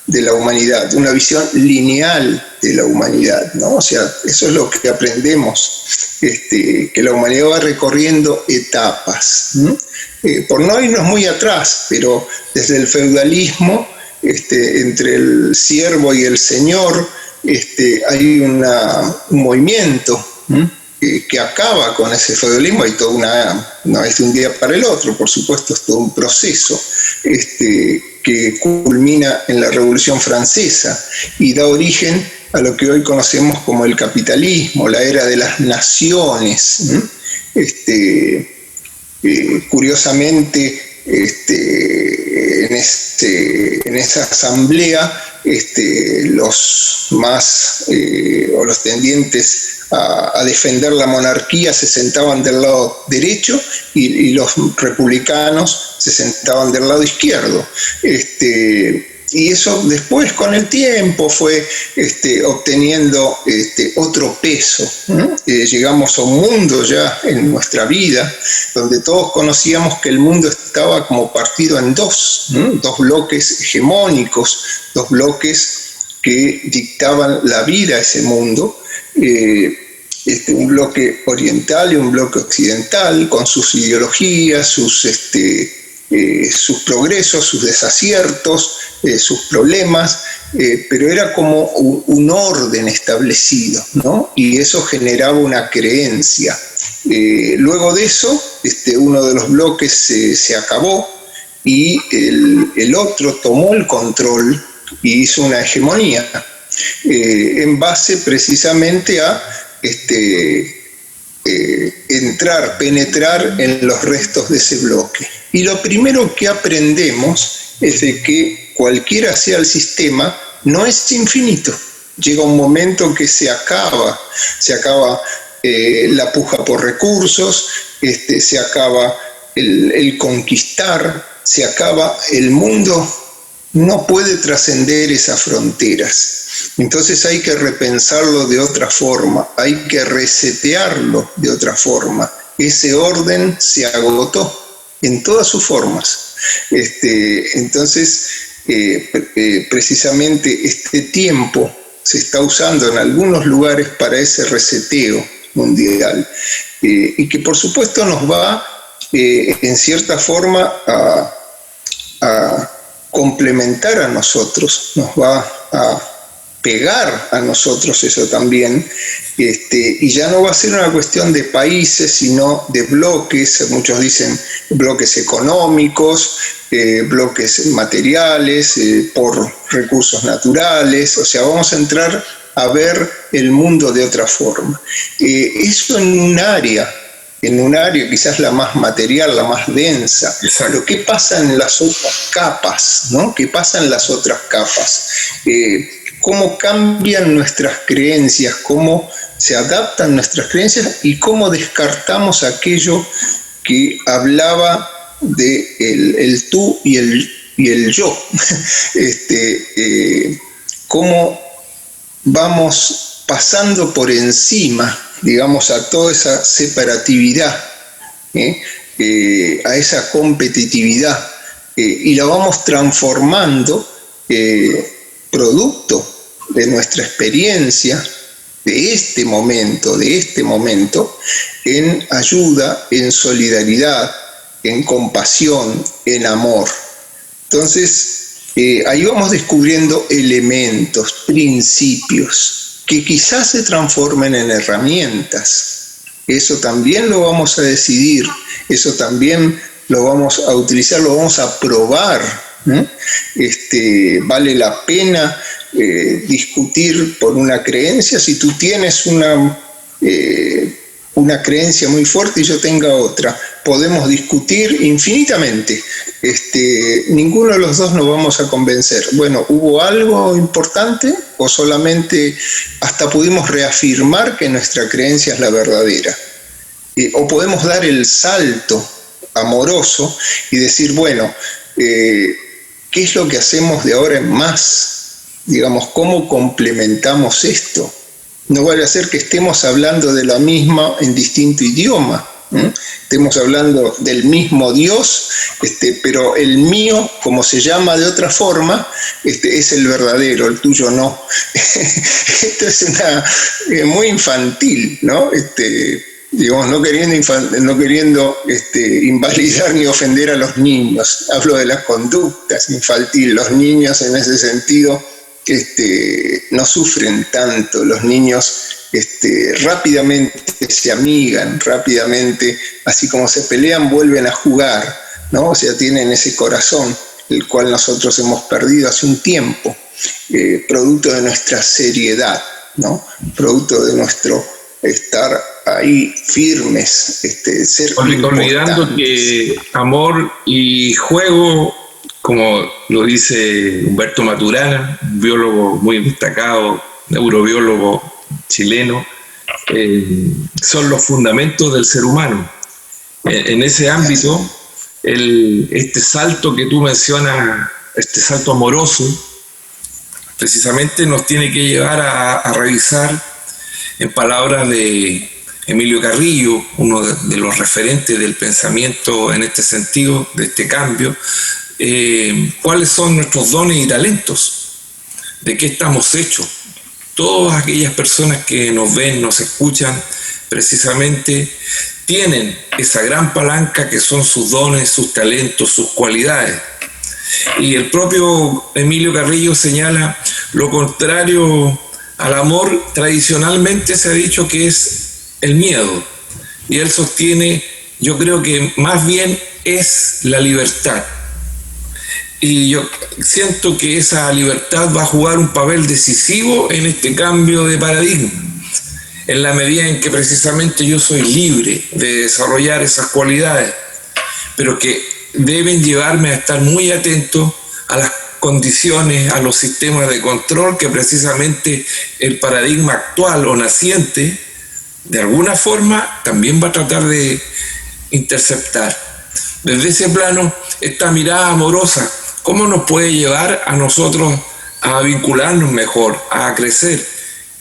de la humanidad, una visión lineal de la humanidad, ¿no? O sea, eso es lo que aprendemos, que la humanidad va recorriendo etapas, por no irnos muy atrás, pero desde el feudalismo, entre el siervo y el señor, hay un movimiento que acaba con ese feudalismo. Hay toda no es de un día para el otro, por supuesto, es todo un proceso que culmina en la Revolución Francesa y da origen a lo que hoy conocemos como el capitalismo, la era de las naciones. Curiosamente, en esa asamblea, los más o los tendientes a defender la monarquía se sentaban del lado derecho y los republicanos se sentaban del lado izquierdo. y eso después con el tiempo fue obteniendo otro peso. Llegamos a un mundo ya en nuestra vida donde todos conocíamos que el mundo estaba como partido en dos bloques hegemónicos, dos bloques que dictaban la vida a ese mundo, un bloque oriental y un bloque occidental, con sus ideologías, sus progresos, sus desaciertos, sus problemas, pero era como un orden establecido, ¿no? Y eso generaba una creencia. Luego de eso, uno de los bloques se acabó y el otro tomó el control y hizo una hegemonía en base precisamente a penetrar en los restos de ese bloque. Y lo primero que aprendemos es de que cualquiera sea el sistema, no es infinito. Llega un momento que se acaba la puja por recursos, se acaba el conquistar, se acaba el mundo. No puede trascender esas fronteras. Entonces hay que repensarlo de otra forma, hay que resetearlo de otra forma. Ese orden se agotó en todas sus formas. Entonces, precisamente este tiempo se está usando en algunos lugares para ese reseteo mundial, y que por supuesto nos va, en cierta forma, a complementar a nosotros, nos va a pegar a nosotros eso también, y ya no va a ser una cuestión de países, sino de bloques. Muchos dicen bloques económicos, bloques materiales, por recursos naturales. O sea, vamos a entrar a ver el mundo de otra forma. Eso en un área quizás la más material, la más densa. Exacto. Pero ¿qué pasa en las otras capas, ¿no? ¿Qué pasa en las otras capas? Cómo cambian nuestras creencias, cómo se adaptan nuestras creencias y cómo descartamos aquello que hablaba de el tú y el yo. Cómo vamos pasando por encima, digamos, a toda esa separatividad, a esa competitividad, y la vamos transformando, producto de nuestra experiencia de este momento, en ayuda, en solidaridad, en compasión, en amor. Entonces, ahí vamos descubriendo elementos, principios, que quizás se transformen en herramientas. Eso también lo vamos a decidir, eso también lo vamos a utilizar, lo vamos a probar. Vale la pena discutir por una creencia. Si tú tienes una creencia muy fuerte y yo tenga otra, podemos discutir infinitamente. Ninguno de los dos nos vamos a convencer. Bueno, ¿hubo algo importante o solamente hasta pudimos reafirmar que nuestra creencia es la verdadera? O podemos dar el salto amoroso y decir, bueno, ¿qué es lo que hacemos de ahora en más? Digamos, ¿cómo complementamos esto? No vale a ser que estemos hablando de la misma en distinto idioma. Estemos hablando del mismo Dios, pero el mío, como se llama de otra forma, es el verdadero, el tuyo no. Esto es muy infantil, ¿no? Digamos, no queriendo invalidar ni ofender a los niños. Hablo de las conductas infantiles. Los niños en ese sentido no sufren tanto. Los niños rápidamente se amigan, rápidamente, así como se pelean, vuelven a jugar, ¿no? O sea, tienen ese corazón, el cual nosotros hemos perdido hace un tiempo, producto de nuestra seriedad, ¿no? Producto de nuestro estar ahí firmes, ser olvidando que amor y juego, como lo dice Humberto Maturana, un biólogo muy destacado, neurobiólogo chileno, son los fundamentos del ser humano. En ese ámbito, este salto que tú mencionas este salto amoroso, precisamente nos tiene que llevar a revisar, en palabras de Emilio Carrillo, uno de los referentes del pensamiento en este sentido, de este cambio, cuáles son nuestros dones y talentos, de qué estamos hechos. Todas aquellas personas que nos ven, nos escuchan, precisamente tienen esa gran palanca que son sus dones, sus talentos, sus cualidades. Y el propio Emilio Carrillo señala lo contrario al amor. Tradicionalmente se ha dicho que es el miedo, y él sostiene, yo creo que más bien es la libertad. Y yo siento que esa libertad va a jugar un papel decisivo en este cambio de paradigma, en la medida en que precisamente yo soy libre de desarrollar esas cualidades, pero que deben llevarme a estar muy atento a las condiciones, a los sistemas de control que precisamente el paradigma actual o naciente, de alguna forma, también va a tratar de interceptar. Desde ese plano, esta mirada amorosa, ¿cómo nos puede llevar a nosotros a vincularnos mejor, a crecer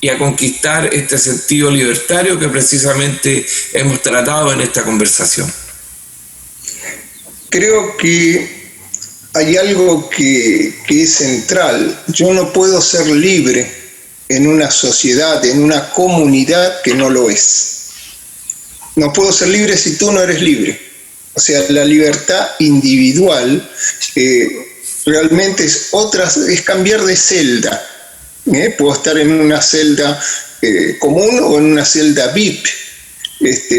y a conquistar este sentido libertario que precisamente hemos tratado en esta conversación? Creo que hay algo que es central. Yo no puedo ser libre en una sociedad, en una comunidad que no lo es. No puedo ser libre si tú no eres libre. O sea, la libertad individual realmente es cambiar de celda. Puedo estar en una celda común o en una celda VIP,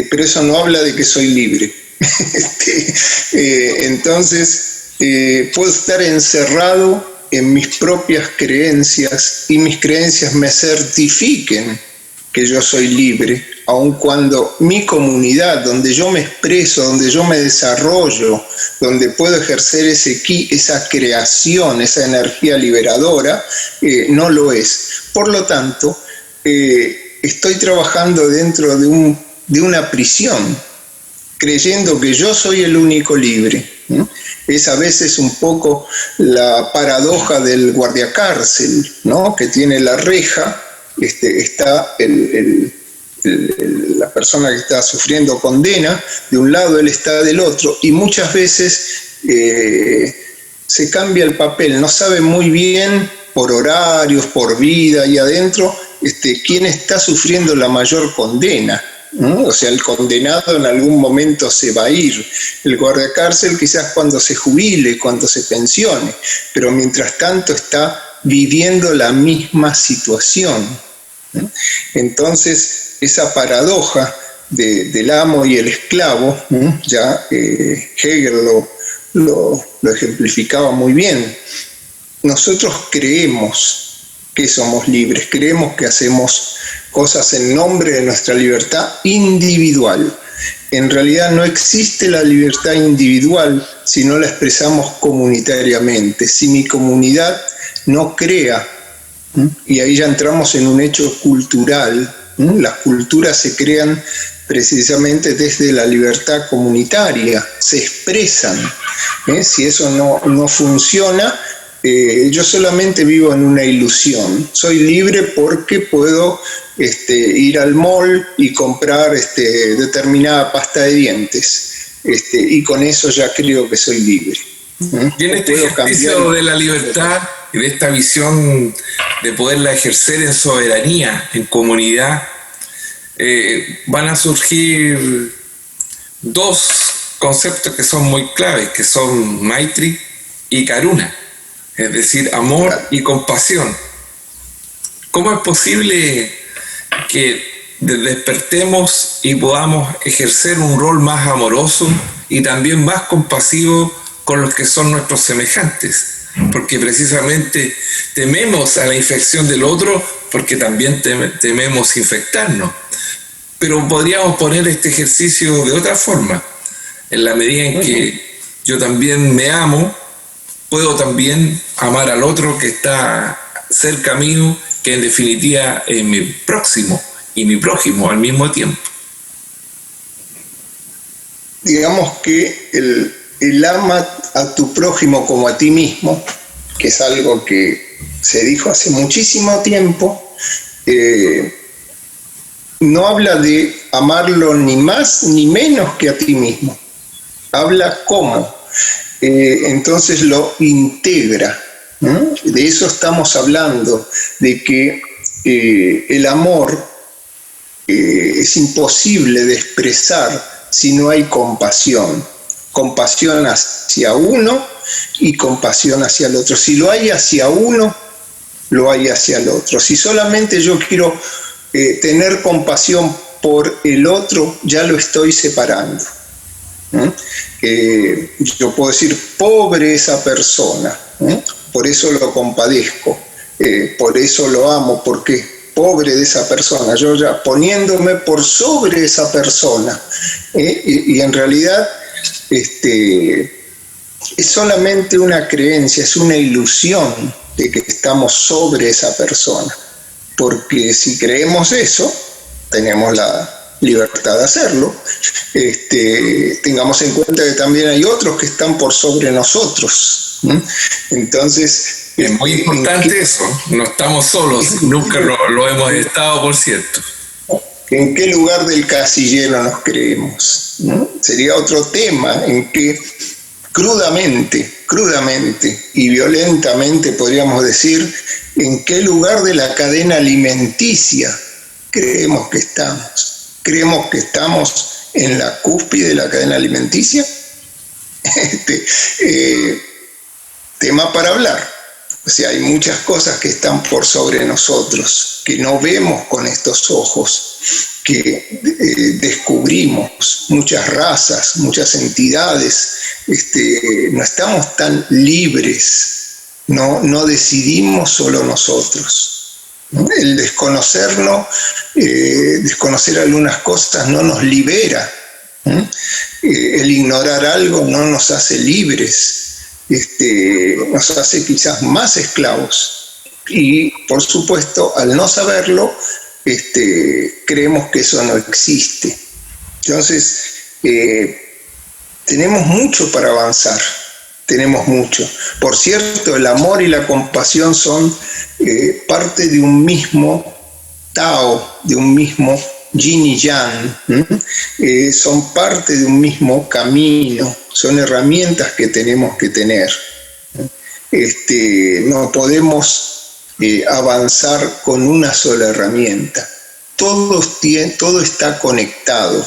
pero eso no habla de que soy libre. Entonces, puedo estar encerrado en mis propias creencias y mis creencias me certifiquen que yo soy libre, aun cuando mi comunidad, donde yo me expreso, donde yo me desarrollo, donde puedo ejercer esa creación, esa energía liberadora, no lo es. Por lo tanto, estoy trabajando dentro de una prisión, creyendo que yo soy el único libre. Es a veces un poco la paradoja del guardiacárcel, ¿no? Que tiene la reja, está la persona que está sufriendo condena, de un lado él está del otro, y muchas veces se cambia el papel, no sabe muy bien por horarios, por vida y adentro, quién está sufriendo la mayor condena. O sea, el condenado en algún momento se va a ir. El guardacárcel quizás cuando se jubile, cuando se pensione, pero mientras tanto está viviendo la misma situación. Entonces, esa paradoja del amo y el esclavo, ya Hegel lo ejemplificaba muy bien. Nosotros creemos que somos libres, creemos que hacemos cosas en nombre de nuestra libertad individual. En realidad no existe la libertad individual si no la expresamos comunitariamente, si mi comunidad no crea, y ahí ya entramos en un hecho cultural. Las culturas se crean precisamente desde la libertad comunitaria, se expresan. Si eso no funciona, yo solamente vivo en una ilusión. Soy libre porque puedo ir al mall y comprar determinada pasta de dientes, y con eso ya creo que soy libre. Y en este ejercicio de la libertad y de esta visión de poderla ejercer en soberanía, en comunidad, van a surgir dos conceptos que son muy claves, que son Maitri y Karuna, es decir, amor y compasión. ¿Cómo es posible que despertemos y podamos ejercer un rol más amoroso y también más compasivo con los que son nuestros semejantes? Porque precisamente tememos a la infección del otro, porque también tememos infectarnos. Pero podríamos poner este ejercicio de otra forma. En la medida en que yo también me amo, puedo también amar al otro que está cerca mío, que en definitiva es mi próximo y mi prójimo al mismo tiempo. Digamos que el ama a tu prójimo como a ti mismo que es algo que se dijo hace muchísimo tiempo, no habla de amarlo ni más ni menos que a ti mismo. Habla cómo. Entonces lo integra. De eso estamos hablando, de que el amor es imposible de expresar si no hay compasión. Compasión hacia uno y compasión hacia el otro. Si lo hay hacia uno, lo hay hacia el otro. Si solamente yo quiero tener compasión por el otro, ya lo estoy separando. Yo puedo decir, pobre esa persona, por eso lo compadezco, por eso lo amo, porque pobre de esa persona, yo ya poniéndome por sobre esa persona, y en realidad es solamente una creencia, es una ilusión de que estamos sobre esa persona, porque si creemos eso, tenemos la libertad de hacerlo. Tengamos en cuenta que también hay otros que están por sobre nosotros. Entonces, es muy importante eso, no estamos solos, nunca lo hemos estado, por cierto. ¿En qué lugar del casillero nos creemos? Sería otro tema en que crudamente y violentamente podríamos decir en qué lugar de la cadena alimenticia creemos que estamos. ¿Creemos que estamos en la cúspide de la cadena alimenticia? Tema para hablar. O sea, hay muchas cosas que están por sobre nosotros, que no vemos con estos ojos, que descubrimos, muchas razas, muchas entidades. No estamos tan libres, no decidimos solo nosotros. El desconocernos, desconocer algunas cosas no nos libera. El ignorar algo no nos hace libres, nos hace quizás más esclavos. Y por supuesto, al no saberlo, creemos que eso no existe. Entonces, tenemos mucho para avanzar. Tenemos mucho. Por cierto, el amor y la compasión son parte de un mismo Tao, de un mismo Yin y Yang. Son parte de un mismo camino, son herramientas que tenemos que tener. No podemos avanzar con una sola herramienta. Todo está conectado.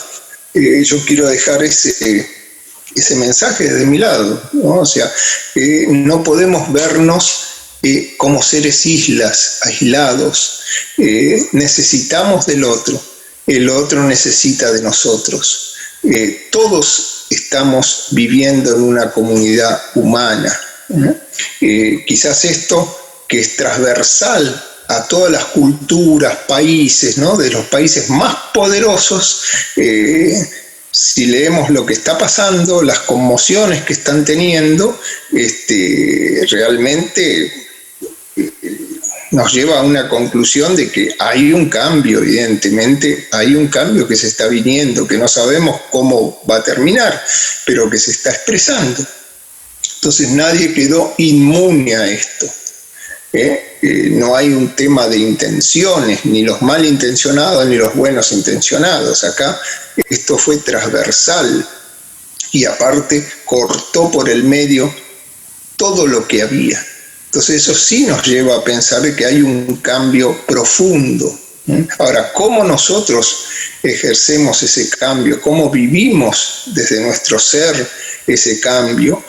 Yo quiero dejar ese mensaje de mi lado, ¿no? O sea, no podemos vernos como seres islas, aislados. Necesitamos del otro, el otro necesita de nosotros. Todos estamos viviendo en una comunidad humana. Quizás esto que es transversal a todas las culturas, países, ¿no? De los países más poderosos, si leemos lo que está pasando, las conmociones que están teniendo, realmente nos lleva a una conclusión de que hay un cambio, evidentemente, hay un cambio que se está viniendo, que no sabemos cómo va a terminar, pero que se está expresando. Entonces nadie quedó inmune a esto. No hay un tema de intenciones, ni los malintencionados ni los buenos intencionados. Acá esto fue transversal y aparte cortó por el medio todo lo que había. Entonces eso sí nos lleva a pensar que hay un cambio profundo. Ahora, ¿cómo nosotros ejercemos ese cambio? ¿Cómo vivimos desde nuestro ser ese cambio?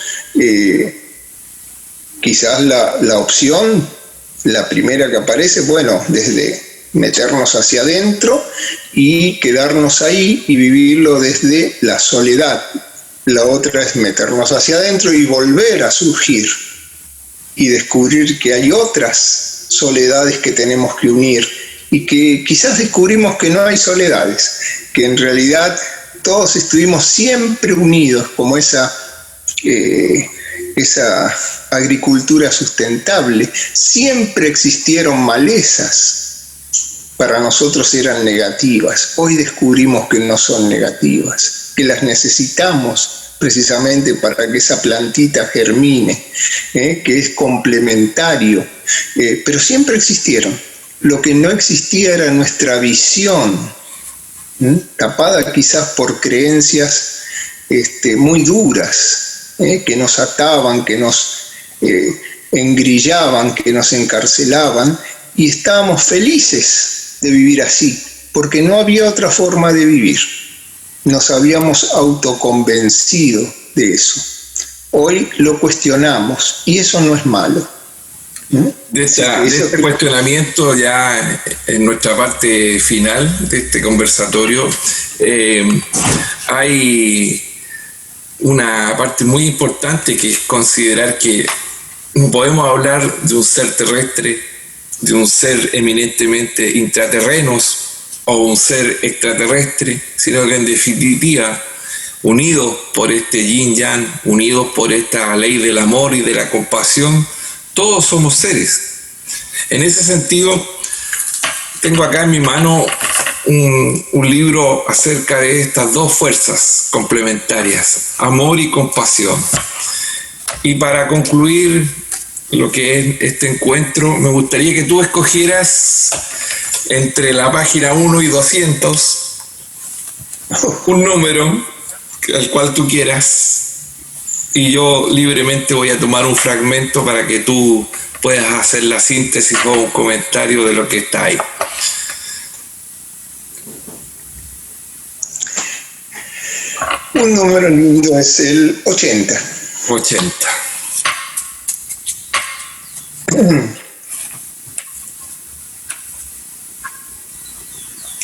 Quizás la opción, la primera que aparece, bueno, desde meternos hacia adentro y quedarnos ahí y vivirlo desde la soledad. La otra es meternos hacia adentro y volver a surgir y descubrir que hay otras soledades que tenemos que unir y que quizás descubrimos que no hay soledades, que en realidad todos estuvimos siempre unidos, como esa agricultura sustentable. Siempre existieron malezas, para nosotros eran negativas. Hoy descubrimos que no son negativas, que las necesitamos precisamente para que esa plantita germine, que es complementario, pero siempre existieron. Lo que no existía era nuestra visión, tapada quizás por creencias muy duras, que nos ataban, que nos engrillaban, que nos encarcelaban, y estábamos felices de vivir así, porque no había otra forma de vivir. Nos habíamos autoconvencido de eso. Hoy lo cuestionamos y eso no es malo. De este cuestionamiento, ya en nuestra parte final de este conversatorio, hay una parte muy importante, que es considerar que no podemos hablar de un ser terrestre, de un ser eminentemente intraterrenos o un ser extraterrestre, sino que en definitiva, unidos por este yin-yang, unidos por esta ley del amor y de la compasión, todos somos seres. En ese sentido, tengo acá en mi mano un libro acerca de estas dos fuerzas complementarias, amor y compasión. Y para concluir lo que es este encuentro, me gustaría que tú escogieras entre la página 1 y 200 un número al cual tú quieras, y yo libremente voy a tomar un fragmento para que tú puedas hacer la síntesis o un comentario de lo que está ahí. Un número lindo es el 80. 80.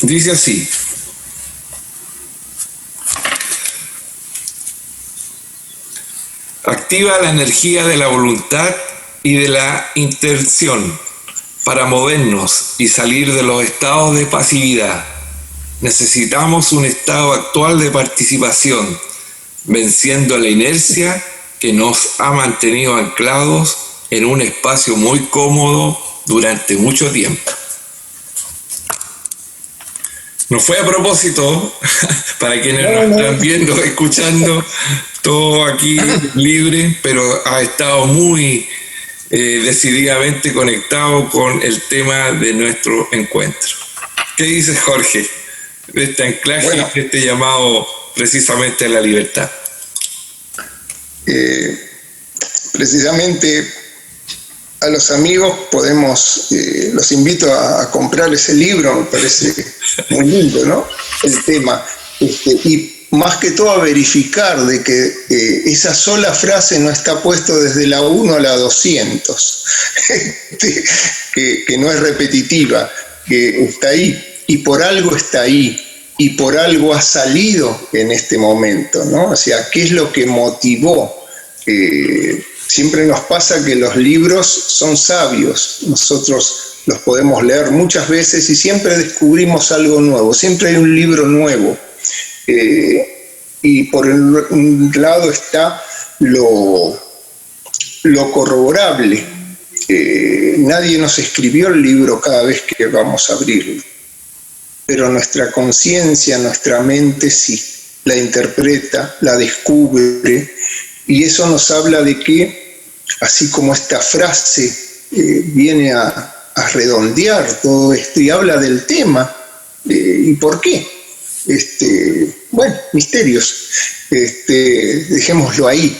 Dice así: activa la energía de la voluntad y de la intención para movernos y salir de los estados de pasividad. Necesitamos un estado actual de participación, venciendo la inercia que nos ha mantenido anclados en un espacio muy cómodo durante mucho tiempo. No fue a propósito, para quienes nos están viendo, escuchando, todo aquí libre, pero ha estado muy decididamente conectado con el tema de nuestro encuentro. ¿Qué dices, Jorge, de este anclaje, de este llamado precisamente a la libertad? Precisamente a los amigos los invito a comprar ese libro, me parece muy lindo, ¿no? El tema. Y más que todo a verificar de que esa sola frase no está puesto desde la 1 a la 200, que no es repetitiva, que está ahí, y por algo está ahí, y por algo ha salido en este momento, ¿no? O sea, ¿qué es lo que motivó? Siempre nos pasa que los libros son sabios, nosotros los podemos leer muchas veces y siempre descubrimos algo nuevo, siempre hay un libro nuevo. Y por un lado está lo corroborable. Nadie nos escribió el libro cada vez que vamos a abrirlo, pero nuestra conciencia, nuestra mente sí, la interpreta, la descubre, y eso nos habla de que, así como esta frase viene a redondear todo esto y habla del tema, ¿y por qué? Misterios, dejémoslo ahí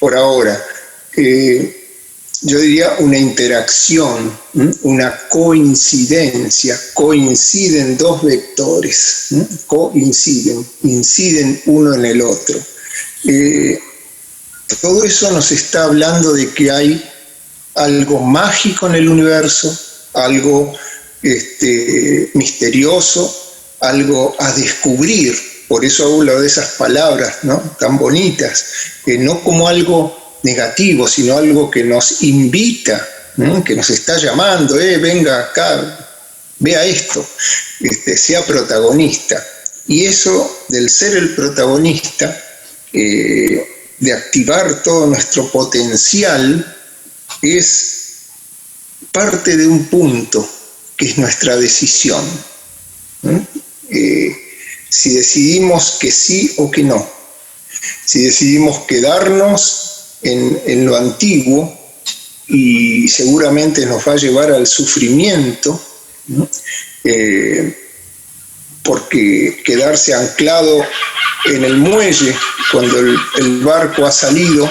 por ahora. Yo diría una interacción, una coincidencia, coinciden dos vectores, inciden uno en el otro. Todo eso nos está hablando de que hay algo mágico en el universo, algo misterioso, algo a descubrir. Por eso hablo de esas palabras, ¿no?, tan bonitas, no como algo negativo, sino algo que nos invita, ¿no?, que nos está llamando, venga acá, vea esto, sea protagonista. Y eso del ser el protagonista, de activar todo nuestro potencial, es parte de un punto que es nuestra decisión. Si decidimos que sí o que no. Si decidimos quedarnos en lo antiguo, y seguramente nos va a llevar al sufrimiento, ¿no? Porque quedarse anclado en el muelle cuando el barco ha salido,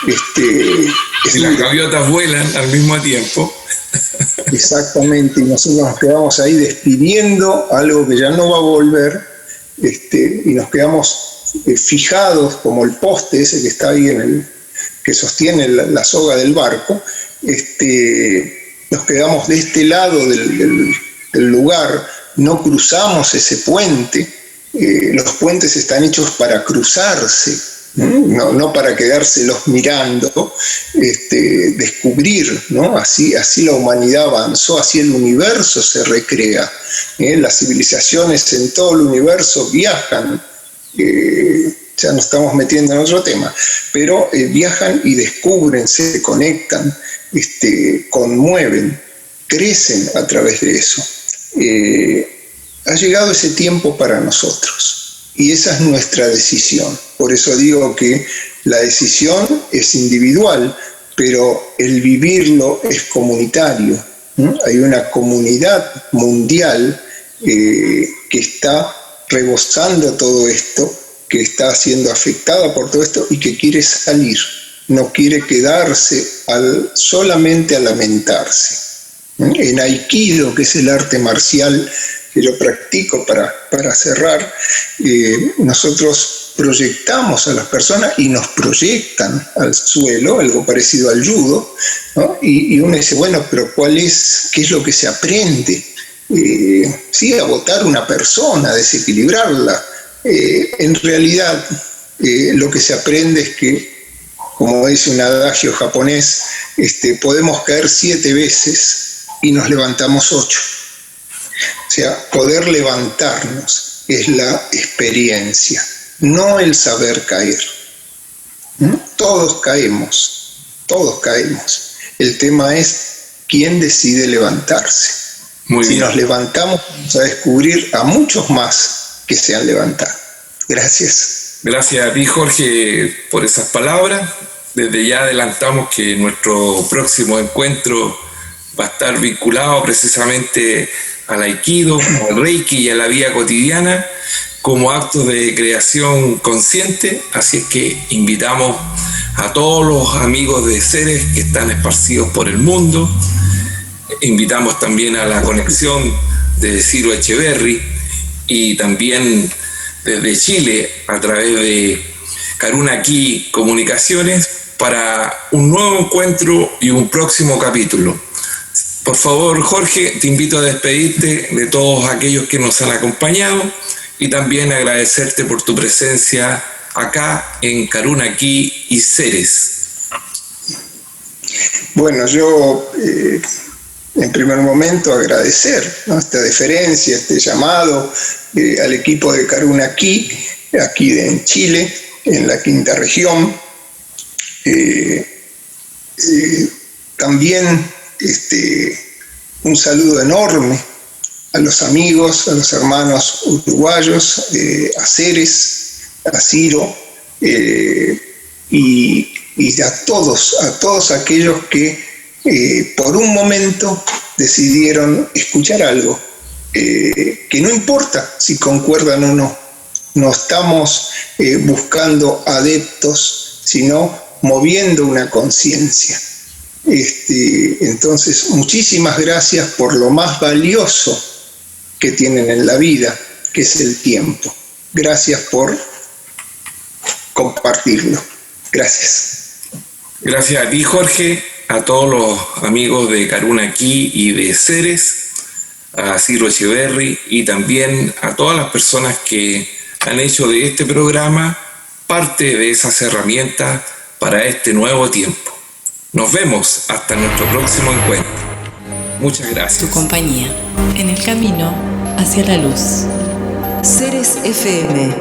y las gaviotas vuelan al mismo tiempo. Exactamente, y nosotros nos quedamos ahí despidiendo algo que ya no va a volver, y nos quedamos fijados como el poste ese que está ahí que sostiene la soga del barco. Nos quedamos de este lado del lugar, no cruzamos ese puente. Los puentes están hechos para cruzarse, no para quedárselos mirando, descubrir, ¿no? Así la humanidad avanzó, así el universo se recrea. Las civilizaciones en todo el universo viajan, ya nos estamos metiendo en otro tema, pero viajan y descubren, se conectan, conmueven, crecen a través de eso. Ha llegado ese tiempo para nosotros y esa es nuestra decisión. Por eso digo que la decisión es individual, pero el vivirlo es comunitario. Hay una comunidad mundial que está rebosando todo esto, que está siendo afectada por todo esto y que quiere salir, no quiere quedarse solamente a lamentarse. En Aikido, que es el arte marcial que yo practico para cerrar, nosotros proyectamos a las personas y nos proyectan al suelo, algo parecido al judo, ¿no? Y uno dice, bueno, pero ¿qué es lo que se aprende? Sí, a botar una persona, a desequilibrarla. En realidad, lo que se aprende es que, como dice un adagio japonés, podemos caer 7 veces y nos levantamos 8. O sea, poder levantarnos es la experiencia, no el saber caer. Todos caemos. El tema es quién decide levantarse. Muy bien. Si nos levantamos, vamos a descubrir a muchos más que se han levantado. Gracias. Gracias a ti, Jorge, por esas palabras. Desde ya adelantamos que nuestro próximo encuentro va a estar vinculado precisamente al Aikido, al Reiki y a la vida cotidiana como actos de creación consciente. Así es que invitamos a todos los amigos de Seres que están esparcidos por el mundo. Invitamos también a la conexión de Ciro Echeverry y también desde Chile a través de Karuna Ki Comunicaciones para un nuevo encuentro y un próximo capítulo. Por favor, Jorge, te invito a despedirte de todos aquellos que nos han acompañado y también agradecerte por tu presencia acá en Karuna Ki y Seres. Bueno, yo en primer momento agradecer, ¿no?, esta deferencia, este llamado al equipo de Karuna Ki, aquí en Chile, en la 5ª región. También un saludo enorme a los amigos, a los hermanos uruguayos, a Ceres, a Ciro, y a todos aquellos que por un momento decidieron escuchar algo, que no importa si concuerdan o no. No estamos buscando adeptos, sino moviendo una conciencia. Entonces, muchísimas gracias por lo más valioso que tienen en la vida, que es el tiempo. Gracias por compartirlo. Gracias. Gracias a ti, Jorge, a todos los amigos de Karuna Ki y de Ceres, a Ciro Echeverry y también a todas las personas que han hecho de este programa parte de esas herramientas para este nuevo tiempo. Nos vemos hasta nuestro próximo encuentro. Muchas gracias. Tu compañía en el camino hacia la luz. Ceres FM